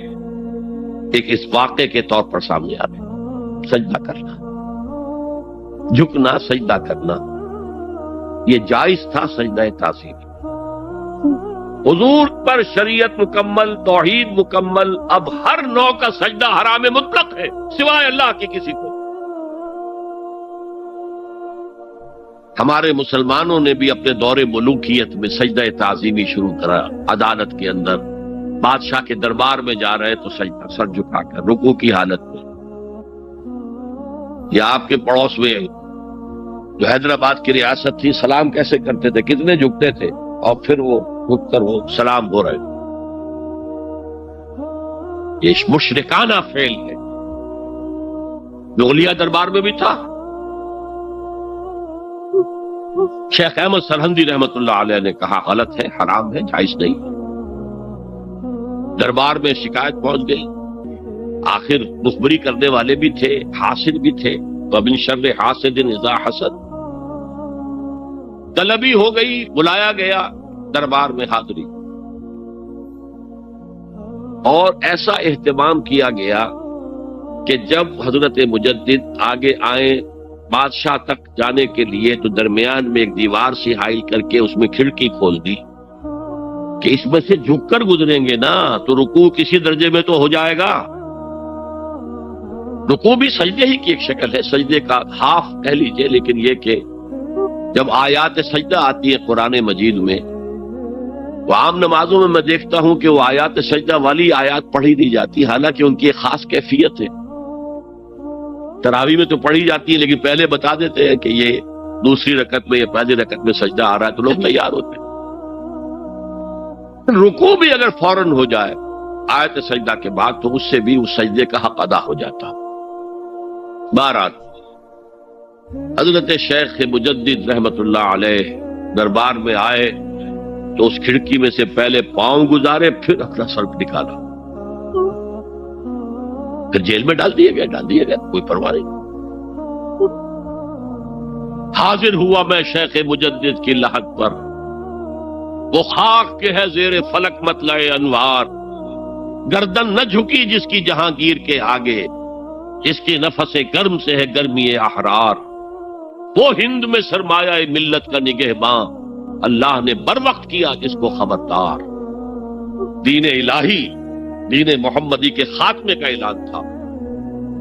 ایک اس واقعے کے طور پر سامنے آ گئی، سجدہ کرنا۔ جھکنا، سجدہ کرنا، یہ جائز تھا سجدہ تعظیم۔ حضور پر شریعت مکمل، توحید مکمل، اب ہر نوع کا سجدہ حرام مطلق ہے سوائے اللہ کے کسی کو۔ ہمارے مسلمانوں نے بھی اپنے دور ملوکیت میں سجدہ تعظیمی شروع کرا، عدالت کے اندر بادشاہ کے دربار میں جا رہے تو سجدہ، سر جھکا کر رکوع کی حالت میں۔ یا آپ کے پڑوس میں جو حیدرآباد کی ریاست تھی، سلام کیسے کرتے تھے، کتنے جھکتے تھے، اور پھر وہ رک کر وہ سلام ہو رہے۔ یہ مشرکانہ فعل ہے، مغلیہ دربار میں بھی تھا۔ شیخ احمد سرہندی رحمت اللہ علیہ نے کہا غلط ہے، حرام ہے، جائز نہیں۔ دربار میں شکایت پہنچ گئی، آخر مخبری کرنے والے بھی تھے، حاسد بھی تھے، وَمِن شَرِّ حَاسِدٍ إِذَا حَسَدَ، طلبی ہو گئی، بلایا گیا دربار میں حاضری، اور ایسا اہتمام کیا گیا کہ جب حضرت مجدد آگے آئیں بادشاہ تک جانے کے لیے تو درمیان میں ایک دیوار سے حائل کر کے اس میں کھڑکی کھول دی کہ اس میں سے جھک کر گزریں گے نا تو رکوع کسی درجے میں تو ہو جائے گا۔ رکوع بھی سجدے ہی کی ایک شکل ہے، سجدے کا ہاف کہہ لیجئے، لیکن یہ کہ جب آیات سجدہ آتی ہے قرآن مجید میں، وہ عام نمازوں میں دیکھتا ہوں کہ وہ آیات سجدہ والی آیات پڑھی دی جاتی، حالانکہ ان کی ایک خاص کیفیت ہے۔ تراویح میں تو پڑھی جاتی ہے، لیکن پہلے بتا دیتے ہیں کہ یہ دوسری رکعت میں یا پہلی رکعت میں سجدہ آ رہا ہے تو لوگ تیار ہوتے ہیں۔ رکوع بھی اگر فوراً ہو جائے آیت سجدہ کے بعد تو اس سے بھی اس سجدے کا حق ادا ہو جاتا۔ بہرحال حضرت شیخ مجدد رحمت اللہ علیہ دربار میں آئے تو اس کھڑکی میں سے پہلے پاؤں گزارے، پھر اپنا سر نکالا، پھر جیل میں ڈال دیا گیا، کوئی پرواہ نہیں۔ حاضر ہوا میں شیخ مجدد کی لحد پر، وہ خاک کے ہے زیر فلک مطلع انوار، گردن نہ جھکی جس کی جہانگیر کے آگے، جس کی نفس گرم سے ہے گرمی احرار، وہ ہند میں سرمایہ ملت کا نگہباں، اللہ نے بر وقت کیا جس کو خبردار۔ دین الہی، دین محمدی کے خاتمے کا اعلان تھا۔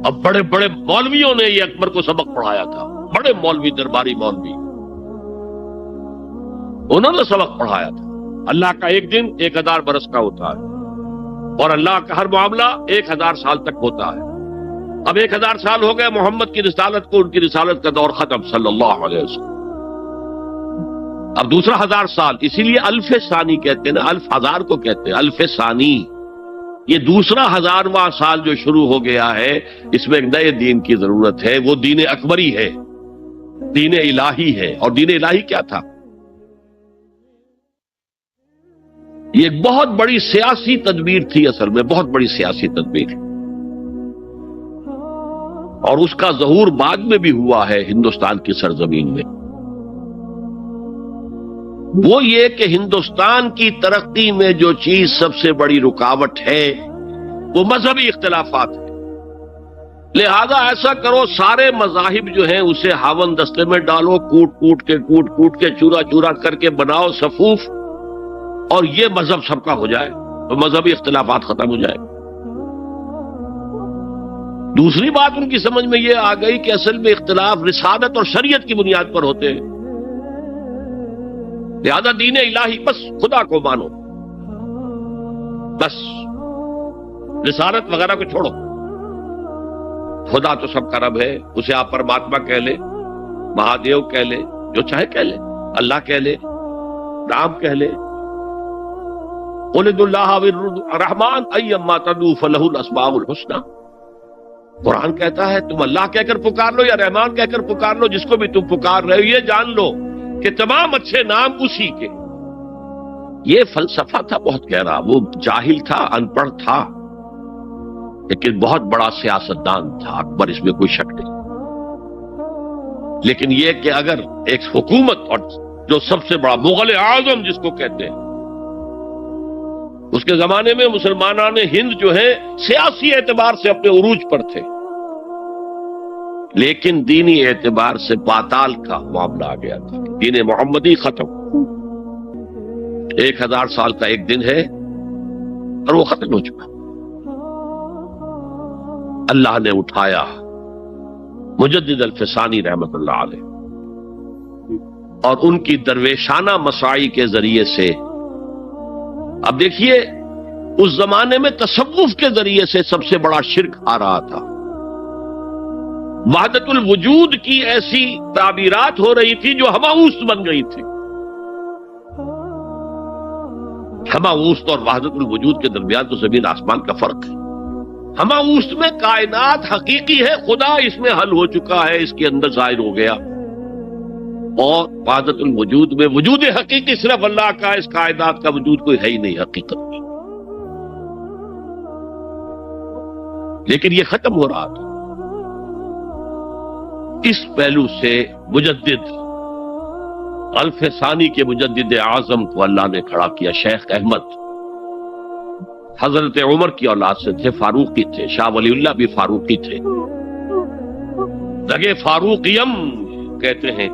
اب بڑے بڑے مولویوں نے یہ اکبر کو سبق پڑھایا تھا، بڑے مولوی، درباری مولوی، انہوں نے سبق پڑھایا تھا۔ اللہ کا ایک دن 1000 برس کا ہوتا ہے، اور اللہ کا ہر معاملہ 1000 سال تک ہوتا ہے۔ اب 1000 سال ہو گئے محمد کی رسالت کو، ان کی رسالت کا دور ختم صلی اللہ علیہ وسلم۔ اب دوسرا 1000 سال، اسی لیے الف ثانی کہتے ہیں نا، الف ہزار کو کہتے ہیں الف ثانی۔ یہ دوسرا 1000واں سال جو شروع ہو گیا ہے، اس میں ایک نئے دین کی ضرورت ہے، وہ دین اکبری ہے، دین الہی ہے۔ اور دین الہی کیا تھا؟ یہ ایک بہت بڑی سیاسی تدبیر تھی، اصل میں بہت بڑی سیاسی تدبیر، اور اس کا ظہور بعد میں بھی ہوا ہے ہندوستان کی سرزمین میں۔ وہ یہ کہ ہندوستان کی ترقی میں جو چیز سب سے بڑی رکاوٹ ہے وہ مذہبی اختلافات ہیں۔ لہذا ایسا کرو، سارے مذاہب جو ہیں اسے ہاون دستے میں ڈالو، کوٹ کوٹ کے چورا چورا کر کے بناؤ صفوف، اور یہ مذہب سب کا ہو جائے تو مذہبی اختلافات ختم ہو جائے۔ دوسری بات ان کی سمجھ میں یہ آ گئی کہ اصل میں اختلاف رسالت اور شریعت کی بنیاد پر ہوتے ہیں، لہذا دین الہی بس خدا کو مانو، بس رسالت وغیرہ کو چھوڑو۔ خدا تو سب کا رب ہے، اسے آپ پرماتما کہہ لے، مہادیو کہہ لے، جو چاہے کہہ لے، اللہ کہہ لے، رام کہہ لے، قل ادعوا اللہ الرحمن ایما تدعوا فلہ الاسماء الحسنی۔ قرآن کہتا ہے تم اللہ کہہ کر پکار لو یا رحمان کہہ کر پکار لو، جس کو بھی تم پکار رہے ہو یہ جان لو کہ تمام اچھے نام اسی کے۔ یہ فلسفہ تھا بہت گہرا، وہ جاہل تھا، ان پڑھ تھا، لیکن بہت بڑا سیاستدان تھا اکبر، اس میں کوئی شک نہیں۔ لیکن یہ کہ اگر ایک حکومت، اور جو سب سے بڑا مغل اعظم جس کو کہتے ہیں، اس کے زمانے میں مسلمانان ہند جو ہیں سیاسی اعتبار سے اپنے عروج پر تھے، لیکن دینی اعتبار سے پاتال کا معاملہ آ گیا تھا. دین محمدی ختم. 1000 سال کا ایک دن ہے اور وہ ختم ہو چکا. اللہ نے اٹھایا مجدد الفسانی رحمت اللہ علیہ اور ان کی درویشانہ مساعی کے ذریعے سے. اب دیکھیے اس زمانے میں تصوف کے ذریعے سے سب سے بڑا شرک آ رہا تھا. وحدت الوجود کی ایسی تعبیرات ہو رہی تھی جو ہماؤست بن گئی تھی. ہماؤست اور وحدت الوجود کے درمیان تو زمین آسمان کا فرق ہے. ہماؤست میں کائنات حقیقی ہے، خدا اس میں حل ہو چکا ہے، اس کے اندر ظاہر ہو گیا. اور وحدت الوجود میں وجود حقیقی صرف اللہ کا، اس کائنات کا وجود کوئی ہے ہی نہیں حقیقت میں. لیکن یہ ختم ہو رہا تھا. اس پہلو سے مجدد الفسانی کے مجدد اعظم کو اللہ نے کھڑا کیا. شیخ احمد حضرت عمر کی اولاد سے تھے، فاروقی تھے. شاہ ولی اللہ بھی فاروقی تھے. رگے فاروقیم کہتے ہیں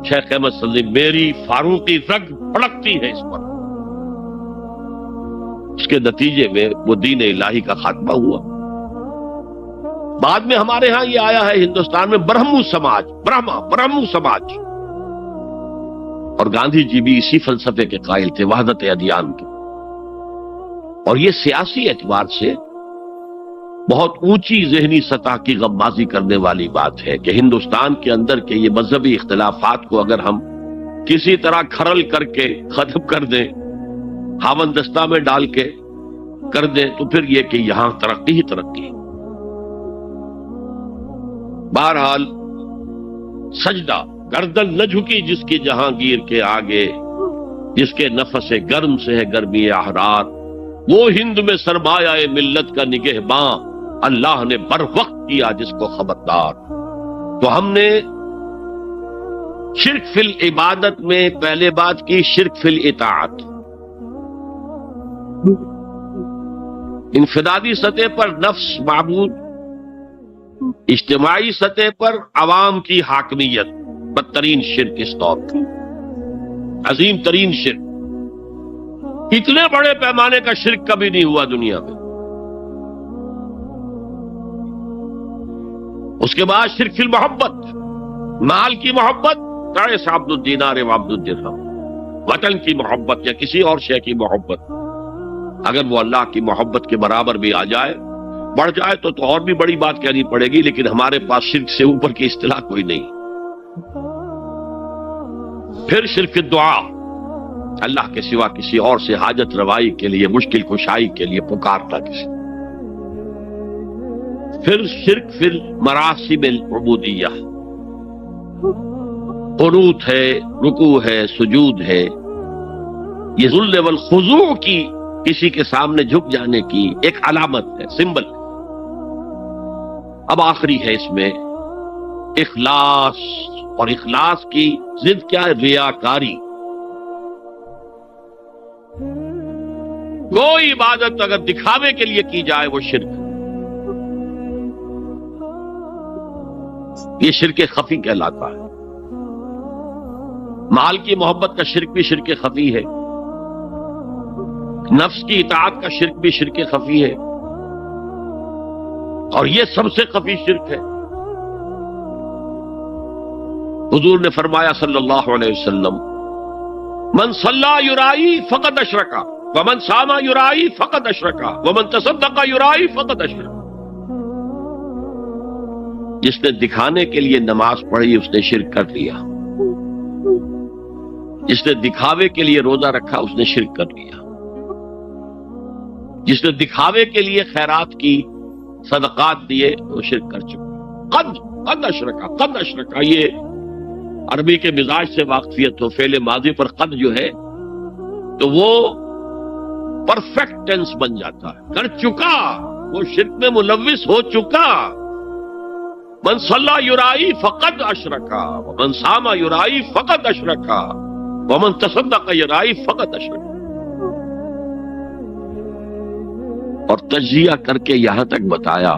شیخ احمد سلیم، میری فاروقی رگ پھڑکتی ہے اس پر. اس کے نتیجے میں وہ دین الہی کا خاتمہ ہوا. بعد میں ہمارے ہاں یہ آیا ہے ہندوستان میں برہمو سماج، برہمو سماج. اور گاندھی جی بھی اسی فلسفے کے قائل تھے، وحدت ادیان کے. اور یہ سیاسی اعتبار سے بہت اونچی ذہنی سطح کی غمازی کرنے والی بات ہے کہ ہندوستان کے اندر کے یہ مذہبی اختلافات کو اگر ہم کسی طرح کھرل کر کے ختم کر دیں، ہاون دستہ میں ڈال کے کر دیں، تو پھر یہ کہ یہاں ترقی ہی ترقی. بہرحال سجدہ گردن نہ جھکی جس کی جہانگیر کے آگے، جس کے نفس گرم سے ہے گرمی احرار. وہ ہند میں سرمایہ ملت کا نگہباں، اللہ نے بر وقت کیا جس کو خبردار. تو ہم نے شرک فی العبادت میں پہلے بات کی، شرک فی الاطاعت. انفرادی سطح پر نفس معبود، اجتماعی سطح پر عوام کی حاکمیت. بدترین شرک اس دور کا، عظیم ترین شرک. اتنے بڑے پیمانے کا شرک کبھی نہیں ہوا دنیا میں. اس کے بعد شرک فی المحبت، مال کی محبت، تعس عبد الدینار و عبد الدرہم. وطن کی محبت یا کسی اور شے کی محبت، اگر وہ اللہ کی محبت کے برابر بھی آ جائے، بڑھ جائے تو اور بھی بڑی بات کہنی پڑے گی. لیکن ہمارے پاس شرک سے اوپر کی اصطلاح کوئی نہیں. پھر شرک دعا، اللہ کے سوا کسی اور سے حاجت روائی کے لیے، مشکل کشائی کے لیے پکارنا کسی. پھر شرک فی المراسم العبودیہ، قنوت ہے، رکوع ہے، سجود ہے. یہ ذل والخضوع کی، کسی کے سامنے جھک جانے کی ایک علامت ہے، سمبل. اب آخری ہے اس میں اخلاص، اور اخلاص کی ضد کیا ہے؟ ریاکاری. کوئی عبادت اگر دکھاوے کے لیے کی جائے وہ شرک. یہ شرک خفی کہلاتا ہے. مال کی محبت کا شرک بھی شرک خفی ہے. نفس کی اطاعت کا شرک بھی شرک خفی ہے. اور یہ سب سے خفی شرک ہے. حضور نے فرمایا صلی اللہ علیہ وسلم، من صلی یرائی فقد اشرکا ومن صام یرائی فقد اشرکا ومن تصدق یرائی فقد اشرکا. جس نے دکھانے کے لیے نماز پڑھی اس نے شرک کر لیا. جس نے دکھاوے کے لیے روزہ رکھا اس نے شرک کر لیا. جس نے دکھاوے کے لیے خیرات کی، صدقات دیے، وہ شرک کر چکا. قد اشرکا، قد اشرکا. یہ عربی کے مزاج سے واقفیت ہو، فعل ماضی پر قد جو ہے تو وہ پرفیکٹ ٹینس بن جاتا ہے، کر چکا، وہ شرک میں ملوث ہو چکا. من صلی یرائی فقد اشرکا ومن صام یرائی فقد اشرکا ومن تصدق یرائی فقد اشرکا. اور تجزیہ کر کے یہاں تک بتایا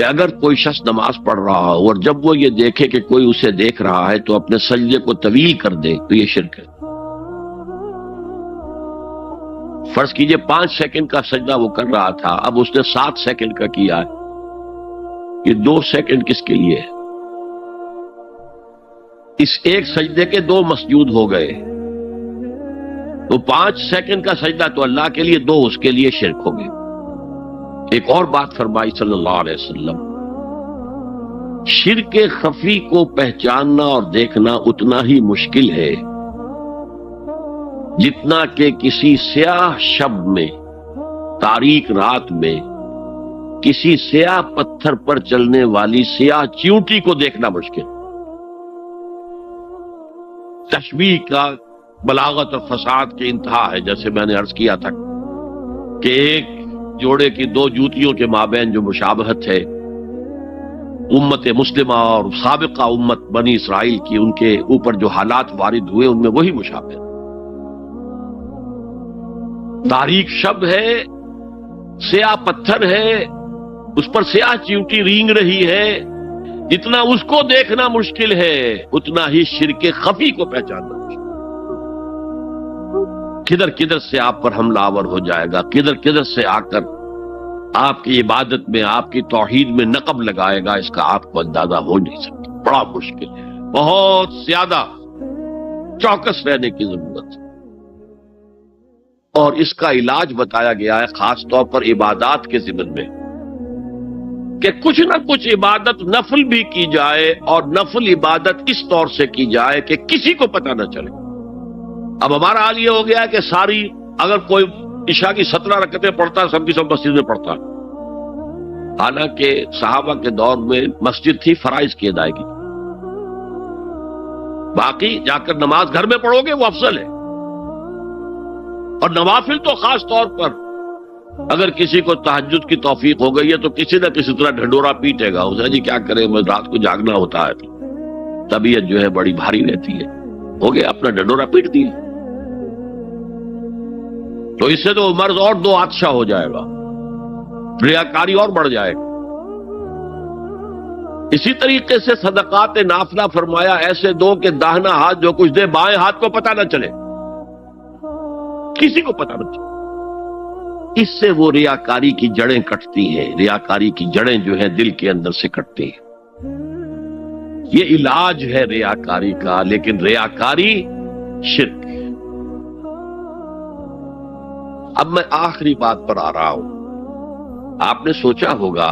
کہ اگر کوئی شخص نماز پڑھ رہا ہو اور جب وہ یہ دیکھے کہ کوئی اسے دیکھ رہا ہے تو اپنے سجدے کو طویل کر دے تو یہ شرک ہے۔ فرض کیجئے 5 سیکنڈ کا سجدہ وہ کر رہا تھا، اب اس نے 7 سیکنڈ کا کیا ہے، یہ 2 سیکنڈ کس کے لیے ہے؟ اس ایک سجدے کے 2 مسجود ہو گئے، تو 5 سیکنڈ کا سجدہ تو اللہ کے لیے، 2 اس کے لیے شرک ہو گئے۔ ایک اور بات فرمائی صلی اللہ علیہ وسلم، شرک خفی کو پہچاننا اور دیکھنا اتنا ہی مشکل ہے جتنا کہ کسی سیاہ شب میں، تاریک رات میں، کسی سیاہ پتھر پر چلنے والی سیاہ چیونٹی کو دیکھنا مشکل۔ تشبیہ کا بلاغت اور فساد کے انتہا ہے، جیسے میں نے عرض کیا تھا کہ ایک جوڑے کی 2 جوتیوں کے مابین جو مشابہت ہے، امت مسلمہ اور سابقہ امت بنی اسرائیل کی، ان کے اوپر جو حالات وارد ہوئے ان میں وہی مشابہت۔ تاریک شب ہے، سیاہ پتھر ہے، اس پر سیاہ چیونٹی رینگ رہی ہے، جتنا اس کو دیکھنا مشکل ہے اتنا ہی شرک خفی کو پہچاننا مشکل۔ کدھر کدھر سے آپ پر حملہ آور ہو جائے گا، کدھر کدھر سے آ کر آپ کی عبادت میں، آپ کی توحید میں نقب لگائے گا، اس کا آپ کو اندازہ ہو نہیں سکتا۔ بڑا مشکل ہے، بہت زیادہ چوکس رہنے کی ضرورت ہے۔ اور اس کا علاج بتایا گیا ہے خاص طور پر عبادات کے ضمن میں، کہ کچھ نہ کچھ عبادت نفل بھی کی جائے، اور نفل عبادت اس طور سے کی جائے کہ کسی کو پتہ نہ چلے۔ اب ہمارا حال یہ ہو گیا کہ ساری، اگر کوئی عشاء کی 17 رکعتیں پڑھتا، سب کی سب مسجد میں پڑھتا، حالانکہ صحابہ کے دور میں مسجد تھی فرائض کی ادائیگی، باقی جا کر نماز گھر میں پڑھو گے وہ افضل ہے۔ اور نوافل تو خاص طور پر اگر کسی کو تہجد کی توفیق ہو گئی ہے تو کسی نہ کسی طرح ڈھنڈورا پیٹے گا، اسے جی کیا کرے، رات کو جاگنا ہوتا ہے، طبیعت جو ہے بڑی بھاری رہتی ہے، ہو گیا اپنا ڈھنڈورا پیٹ دیا، تو اس سے تو مرض اور 2 آتشا ہو جائے گا، ریاکاری اور بڑھ جائے گا۔ اسی طریقے سے صدقات نافلہ فرمایا ایسے دو کہ داہنا ہاتھ جو کچھ دے بائیں ہاتھ کو پتہ نہ چلے، کسی کو پتہ نہ چلے۔ اس سے وہ ریاکاری کی جڑیں کٹتی ہیں، ریاکاری کی جڑیں جو ہیں دل کے اندر سے کٹتی ہیں۔ یہ علاج ہے ریاکاری کا، لیکن ریاکاری شرک ہے۔ اب میں آخری بات پر آ رہا ہوں۔ آپ نے سوچا ہوگا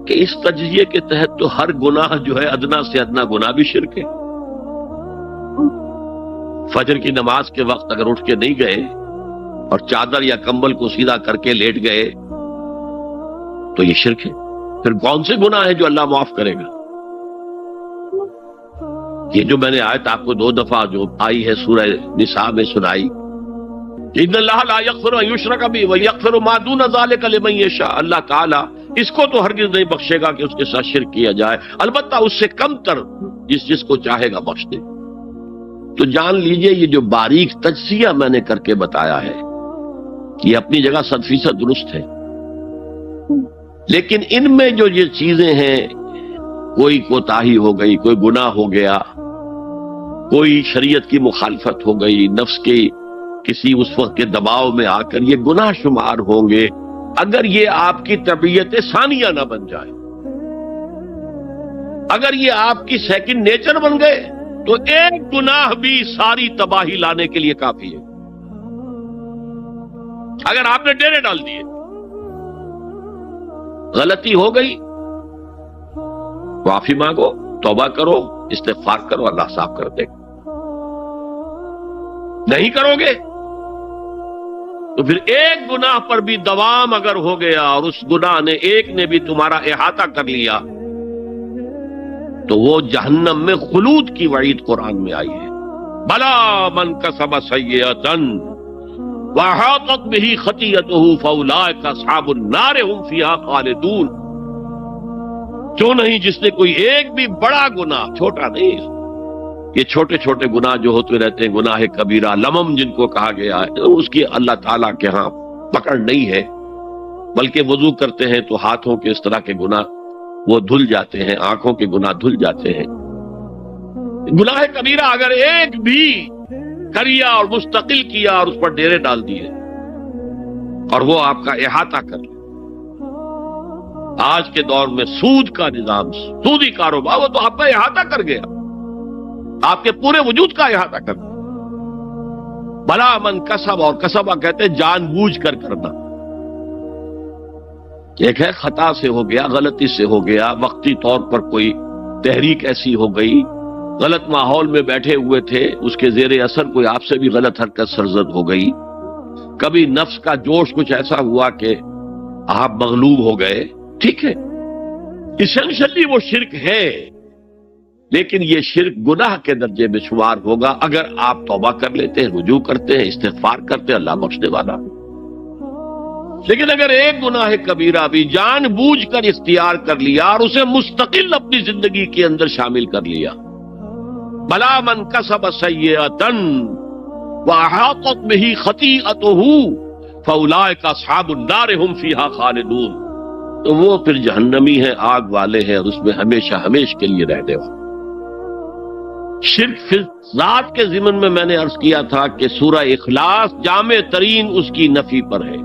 کہ اس تجزیے کے تحت تو ہر گناہ جو ہے ادنا سے ادنا گناہ بھی شرک ہے۔ فجر کی نماز کے وقت اگر اٹھ کے نہیں گئے اور چادر یا کمبل کو سیدھا کر کے لیٹ گئے تو یہ شرک ہے۔ پھر کون سے گناہ ہیں جو اللہ معاف کرے گا؟ یہ جو میں نے آیت آپ کو 2 دفعہ جو آئی ہے سورہ نساء میں سنائی، ان اللہ لا یغفر ان یشرک بہ ویغفر ما دون ذلک لمن یشاء، اللہ تعالیٰ اس کو تو ہرگز نہیں بخشے گا کہ اس کے ساتھ شرک کیا جائے، البتہ اس سے کم تر جس کو چاہے گا بخش دے۔ تو جان لیجئے یہ جو باریک تجزیہ میں نے کر کے بتایا ہے یہ اپنی جگہ 100% درست ہے، لیکن ان میں جو یہ چیزیں ہیں، کوئی کوتاہی ہو گئی، کوئی گناہ ہو گیا، کوئی شریعت کی مخالفت ہو گئی، نفس کے کسی اس وقت کے دباؤ میں آ کر یہ گناہ شمار ہوں گے اگر یہ آپ کی طبیعت ثانیہ نہ بن جائے۔ اگر یہ آپ کی سیکنڈ نیچر بن گئے تو ایک گناہ بھی ساری تباہی لانے کے لیے کافی ہے۔ اگر آپ نے ڈیرے ڈال دیے، غلطی ہو گئی، معافی مانگو، توبہ کرو، استغفار کرو، اللہ صاف کر دے گا۔ نہیں کرو گے تو پھر ایک گناہ پر بھی دوام اگر ہو گیا اور اس گناہ نے ایک نے بھی تمہارا احاطہ کر لیا تو وہ جہنم میں خلود کی وعید قرآن میں آئی ہے۔ بلا من کسب سیئۃ وَأَحَاطَتْ بِهِ خَطِیئَتُهُ فَأُولَٰئِکَ أَصْحَابُ النَّارِ هُمْ فِیہا خالدون۔ جو نہیں جس نے کوئی ایک بھی بڑا گناہ، چھوٹا نہیں، یہ چھوٹے چھوٹے گناہ جو ہوتے رہتے ہیں، گناہ کبیرہ، لمم جن کو کہا گیا ہے، اس کی اللہ تعالیٰ کے ہاں پکڑ نہیں ہے، بلکہ وضو کرتے ہیں تو ہاتھوں کے اس طرح کے گناہ وہ دھل جاتے ہیں، آنکھوں کے گناہ دھل جاتے ہیں۔ گناہ کبیرہ اگر ایک بھی کریا اور مستقل کیا اور اس پر ڈیرے ڈال دیے اور وہ آپ کا احاطہ کر لے، آج کے دور میں سود کا نظام، سودی کاروبار، وہ تو آپ کا احاطہ کر گیا، آپ کے پورے وجود کا احاطہ کر گیا۔ بلا من کسب، اور کسبہ کہتے ہیں جان بوجھ کر کرنا۔ ایک ہے خطا سے ہو گیا، غلطی سے ہو گیا، وقتی طور پر کوئی تحریک ایسی ہو گئی، غلط ماحول میں بیٹھے ہوئے تھے، اس کے زیر اثر کوئی آپ سے بھی غلط حرکت سرزد ہو گئی، کبھی نفس کا جوش کچھ ایسا ہوا کہ آپ مغلوب ہو گئے، ٹھیک ہے، اسینشلی وہ شرک ہے، لیکن یہ شرک گناہ کے درجے میں شمار ہوگا اگر آپ توبہ کر لیتے ہیں، رجوع کرتے ہیں، استغفار کرتے ہیں، اللہ بخشنے والا۔ لیکن اگر ایک گناہ کبیرہ بھی جان بوجھ کر اختیار کر لیا اور اسے مستقل اپنی زندگی کے اندر شامل کر لیا، بلا من کسب سیئۃ واحاطت بہ خطیئتہ فاولئک اصحاب النار هم فیہا خالدون، تو وہ پھر جہنمی ہیں، آگ والے ہیں، اور اس میں ہمیشہ ہمیش کے لیے رہنے والے۔ شرک فی ذات کے ضمن میں میں نے عرض کیا تھا کہ سورہ اخلاص جامع ترین اس کی نفی پر ہے،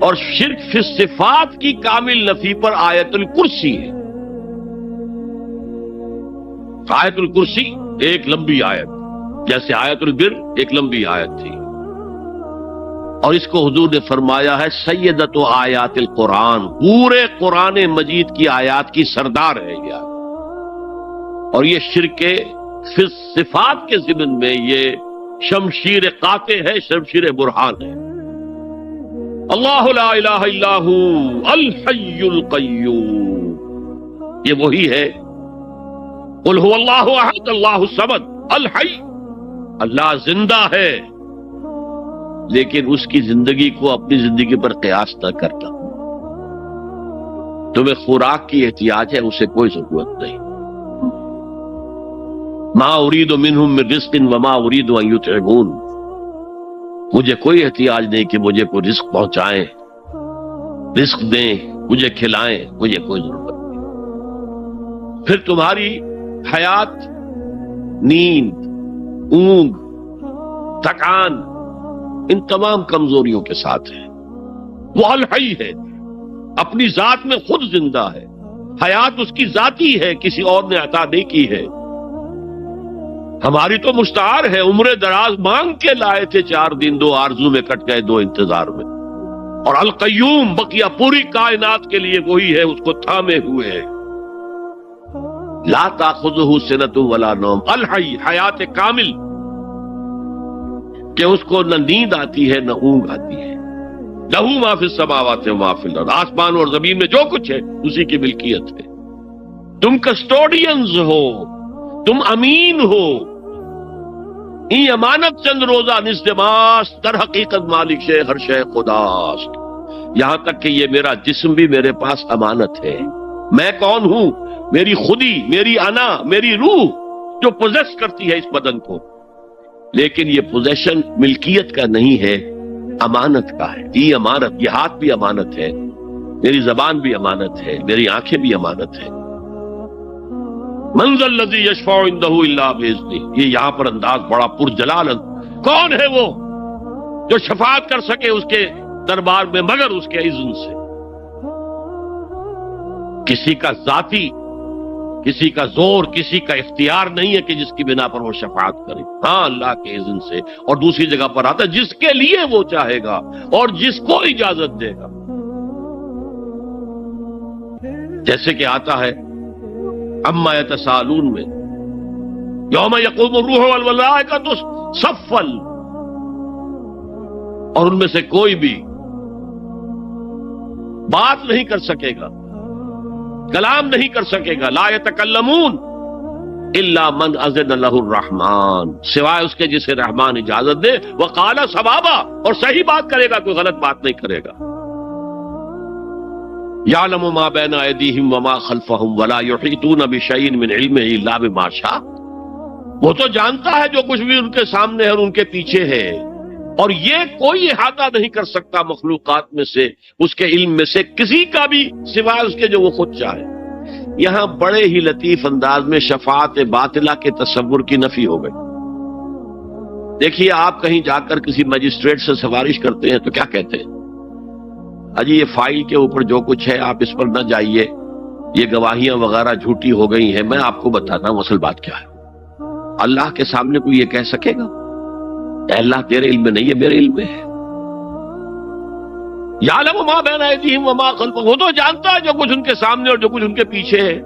اور شرک فی صفات کی کامل نفی پر آیت الکرسی ہے۔ آیت الکرسی ایک لمبی آیت، جیسے آیت البر ایک لمبی آیت تھی، اور اس کو حضور نے فرمایا ہے سیدۃ آیات القرآن، پورے قرآن مجید کی آیات کی سردار ہے یہ آیت۔ اور یہ شرک فی صفات کے ضمن میں یہ شمشیر قاطع ہے، شمشیر برہان ہے۔ اللہ لا الہ الا ہو الحی القیوم، یہ وہی ہے، قل هو اللہ احد اللہ الصمد الحی، اللہ زندہ ہے، لیکن اس کی زندگی کو اپنی زندگی پر قیاس نہ کرنا۔ تمہیں خوراک کی احتیاج ہے، اسے کوئی ضرورت نہیں۔ ما اريد منهم من رزق وما اريد ان يطعمون، مجھے کوئی احتیاج نہیں کہ مجھے کوئی رزق پہنچائیں، رزق دیں، مجھے کھلائیں، مجھے کوئی ضرورت نہیں۔ پھر تمہاری حیات نیند، اونگ، تھکان، ان تمام کمزوریوں کے ساتھ ہے۔ وہ الحی ہے، اپنی ذات میں خود زندہ ہے، حیات اس کی ذاتی ہے، کسی اور نے عطا نہیں کی ہے۔ ہماری تو مستعار ہے، عمر دراز مانگ کے لائے تھے، 4 دن 2 آرزو میں کٹ گئے، 2 انتظار میں۔ اور القیوم بقیہ پوری کائنات کے لیے وہی ہے، اس کو تھامے ہوئے ہے۔ لا تاخذہ سنۃ ولا نوم، الحی، حیات کامل، کہ اس کو نہ نیند آتی ہے نہ اونگ آتی ہے۔ لہو ما فی السماوات و ما فی الارض، آسمان اور زمین میں جو کچھ ہے اسی کی ملکیت ہے۔ تم کسٹوڈینز ہو، تم امین ہو، این امانت چند روزہ نزدماس، در حقیقت مالک شے ہر شے خداست، یہاں تک کہ یہ میرا جسم بھی میرے پاس امانت ہے۔ میں کون ہوں؟ میری خودی، میری انا، میری روح جو پوزیس کرتی ہے اس بدن کو، لیکن یہ پوزیشن ملکیت کا نہیں ہے، امانت کا ہے۔ یہ امانت، یہ ہاتھ بھی امانت ہے، میری زبان بھی امانت ہے، میری آنکھیں بھی امانت ہے۔ من ذا الذی یشفع عندہ الا باذنہ، یہ یہاں پر انداز بڑا پرجلال، کون ہے وہ جو شفاعت کر سکے اس کے دربار میں مگر اس کے اذن سے؟ کسی کا ذاتی، کسی کا زور، کسی کا اختیار نہیں ہے کہ جس کی بنا پر وہ شفاعت کرے، ہاں اللہ کے اذن سے۔ اور دوسری جگہ پر آتا ہے جس کے لیے وہ چاہے گا اور جس کو اجازت دے گا، جیسے کہ آتا ہے اما یتساءلون میں، یوم یقوم الروح والملائکۃ صفا، اور ان میں سے کوئی بھی بات نہیں کر سکے گا، کلام نہیں کر سکے گا، لا یتکلمون الا من اذن له الرحمن، سوائے اس کے جسے رحمان اجازت دے، وقال صوابا، اور صحیح بات کرے گا، کوئی غلط بات نہیں کرے گا۔ یعلم ما بین ایدیہم وما خلفہم ولا یحیطون بشیء من علمہ الا بما شاء، وہ تو جانتا ہے جو کچھ بھی ان کے سامنے ہے اور ان کے پیچھے ہے، اور یہ کوئی احاطہ نہیں کر سکتا مخلوقات میں سے اس کے علم میں سے کسی کا بھی سوائے اس کے جو وہ خود چاہے۔ یہاں بڑے ہی لطیف انداز میں شفاعت باطلہ کے تصور کی نفی ہو گئی۔ دیکھیے آپ کہیں جا کر کسی مجسٹریٹ سے سفارش کرتے ہیں تو کیا کہتے ہیں؟ اجی یہ فائل کے اوپر جو کچھ ہے آپ اس پر نہ جائیے، یہ گواہیاں وغیرہ جھوٹی ہو گئی ہیں، میں آپ کو بتاتا ہوں اصل بات کیا ہے۔ اللہ کے سامنے کوئی یہ کہہ سکے گا اے اللہ تیرے علم میں نہیں ہے، میرے علم میں ہے؟ یعلم ما بین ایدیہم وما خلفہم، وہ تو جانتا ہے جو کچھ ان کے سامنے اور جو کچھ ان کے پیچھے ہے۔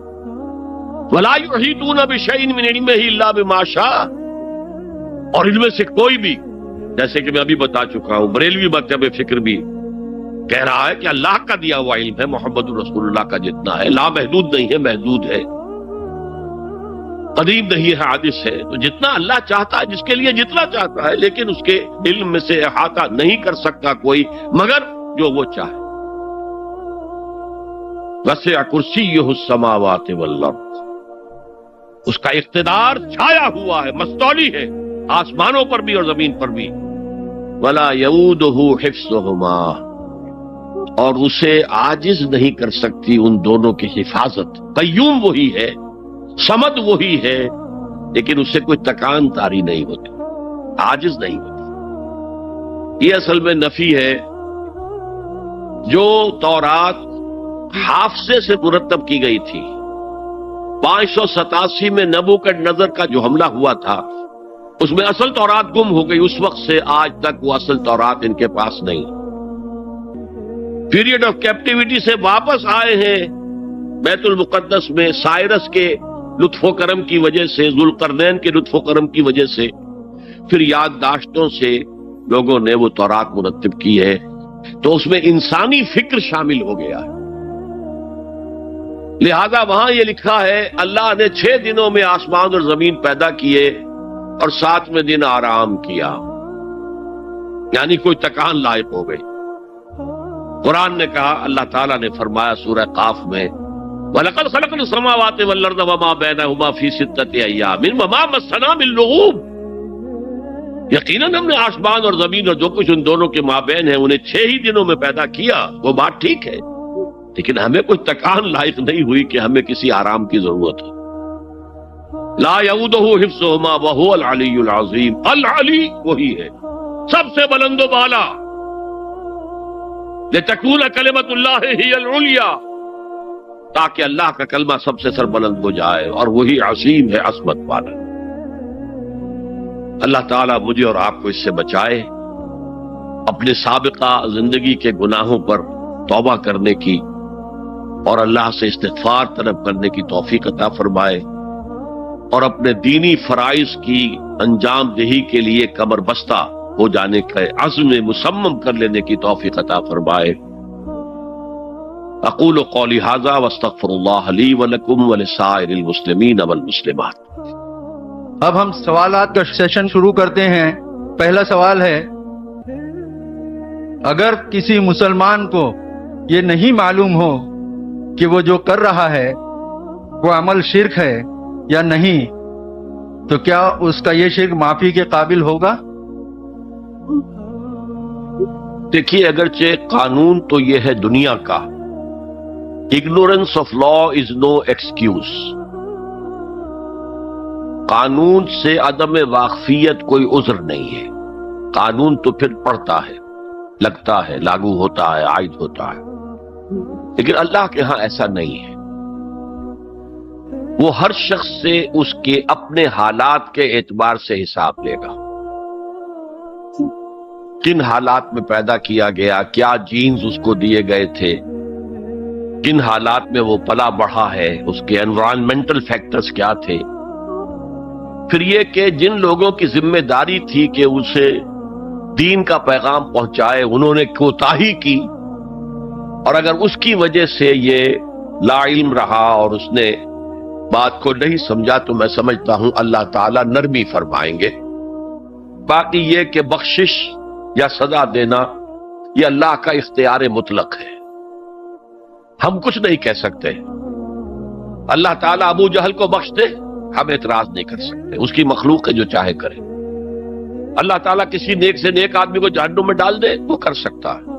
ولا یحیطون بشیء من علمہ الا بما شاء، اور ان میں سے کوئی بھی، جیسے کہ میں ابھی بتا چکا ہوں، بریلوی مکتب فکر بھی کہہ رہا ہے کہ اللہ کا دیا ہوا علم ہے، محمد رسول اللہ کا جتنا ہے، لا محدود نہیں ہے، محدود ہے، قدیم نہیں ہے، حادث ہے۔ تو جتنا اللہ چاہتا ہے، جس کے لیے جتنا چاہتا ہے، لیکن اس کے علم میں سے احاطہ نہیں کر سکتا کوئی مگر جو وہ چاہے۔ وسع کرسیہ السماوات والارض، اس کا اقتدار چھایا ہوا ہے، مستولی ہے، آسمانوں پر بھی اور زمین پر بھی۔ ولا یؤودہ حفظہما، اور اسے عاجز نہیں کر سکتی ان دونوں کی حفاظت۔ قیوم وہی ہے، صمد وہی ہے، لیکن اسے کوئی تکان تاری نہیں ہوتی، عاجز نہیں ہوتی۔ یہ اصل میں نفی ہے جو تورات حافظے سے مرتب کی گئی تھی۔ 587 میں نبوکدنضر کا جو حملہ ہوا تھا اس میں اصل تورات گم ہو گئی، اس وقت سے آج تک وہ اصل تورات ان کے پاس نہیں۔ پیریڈ آف کیپٹیوٹی سے واپس آئے ہیں بیت المقدس میں، سائرس کے لطف و کرم کی وجہ سے، ذوالقرنین کے لطف و کرم کی وجہ سے، پھر یادداشتوں سے لوگوں نے وہ تورات مرتب کی ہے، تو اس میں انسانی فکر شامل ہو گیا ہے۔ لہذا وہاں یہ لکھا ہے اللہ نے 6 دنوں میں آسمان اور زمین پیدا کیے اور 7ویں دن آرام کیا، یعنی کوئی تکان لائق ہو گئی۔ قرآن نے کہا، اللہ تعالیٰ نے فرمایا سورہ قاف میں، وَلَقَدْ خَلَقْنَا السَّمَاوَاتِ وَالْأَرْضَ وَمَا بَيْنَهُمَا فِي 6 أَيَّامٍ وَمَا مَسَّنَا مِن لُغُوبٍ، یقیناً ہم نے آسمان اور زمین اور جو کچھ ان دونوں کے مابین ہے انہیں 6 ہی دنوں میں پیدا کیا۔ وہ بات ٹھیک ہے، لیکن ہمیں کوئی تکان لائق نہیں ہوئی کہ ہمیں کسی آرام کی ضرورت ہے۔ لا یؤودہ حفظہما وہو العلی العظیم، العلی وہی ہے سب سے بلند و بالا، لتکون کلمۃ اللہ ہی العلیٰ، تاکہ اللہ کا کلمہ سب سے سربلند ہو جائے، اور وہی عظیم ہے، عظمت والا۔ اللہ تعالیٰ مجھے اور آپ کو اس سے بچائے، اپنے سابقہ زندگی کے گناہوں پر توبہ کرنے کی اور اللہ سے استغفار طلب کرنے کی توفیق عطا فرمائے، اور اپنے دینی فرائض کی انجام دہی کے لیے کمر بستہ ہو جانے کا عزم مصمم کر لینے کی توفیق عطا فرمائے۔ اقول قولی ھذا واستغفر اللہ لی ولکم ولسائر المسلمین والمسلمات۔ اب ہم سوالات کا سیشن شروع کرتے ہیں۔ پہلا سوال ہے، اگر کسی مسلمان کو یہ نہیں معلوم ہو کہ وہ جو کر رہا ہے وہ عمل شرک ہے یا نہیں، تو کیا اس کا یہ شرک معافی کے قابل ہوگا؟ دیکھیے، اگرچہ قانون تو یہ ہے دنیا کا، ignorance of law is no excuse، قانون سے عدم واقفیت کوئی عذر نہیں ہے، قانون تو پھر پڑھتا ہے، لگتا ہے، لاگو ہوتا ہے، عائد ہوتا ہے، لیکن اللہ کے ہاں ایسا نہیں ہے۔ وہ ہر شخص سے اس کے اپنے حالات کے اعتبار سے حساب لے گا، کن حالات میں پیدا کیا گیا، کیا جینز اس کو دیے گئے تھے، کن حالات میں وہ پلا بڑھا ہے، اس کے انوائرمنٹل فیکٹرز کیا تھے، پھر یہ کہ جن لوگوں کی ذمہ داری تھی کہ اسے دین کا پیغام پہنچائے انہوں نے کوتاہی کی، اور اگر اس کی وجہ سے یہ لا علم رہا اور اس نے بات کو نہیں سمجھا تو میں سمجھتا ہوں اللہ تعالیٰ نرمی فرمائیں گے۔ باقی یہ کہ بخشش یا سزا دینا یہ اللہ کا اختیار مطلق ہے، ہم کچھ نہیں کہہ سکتے۔ اللہ تعالیٰ ابو جہل کو بخش دے، ہم اعتراض نہیں کر سکتے، اس کی مخلوق ہے جو چاہے کرے۔ اللہ تعالیٰ کسی نیک سے نیک آدمی کو جہنم میں ڈال دے، وہ کر سکتا ہے،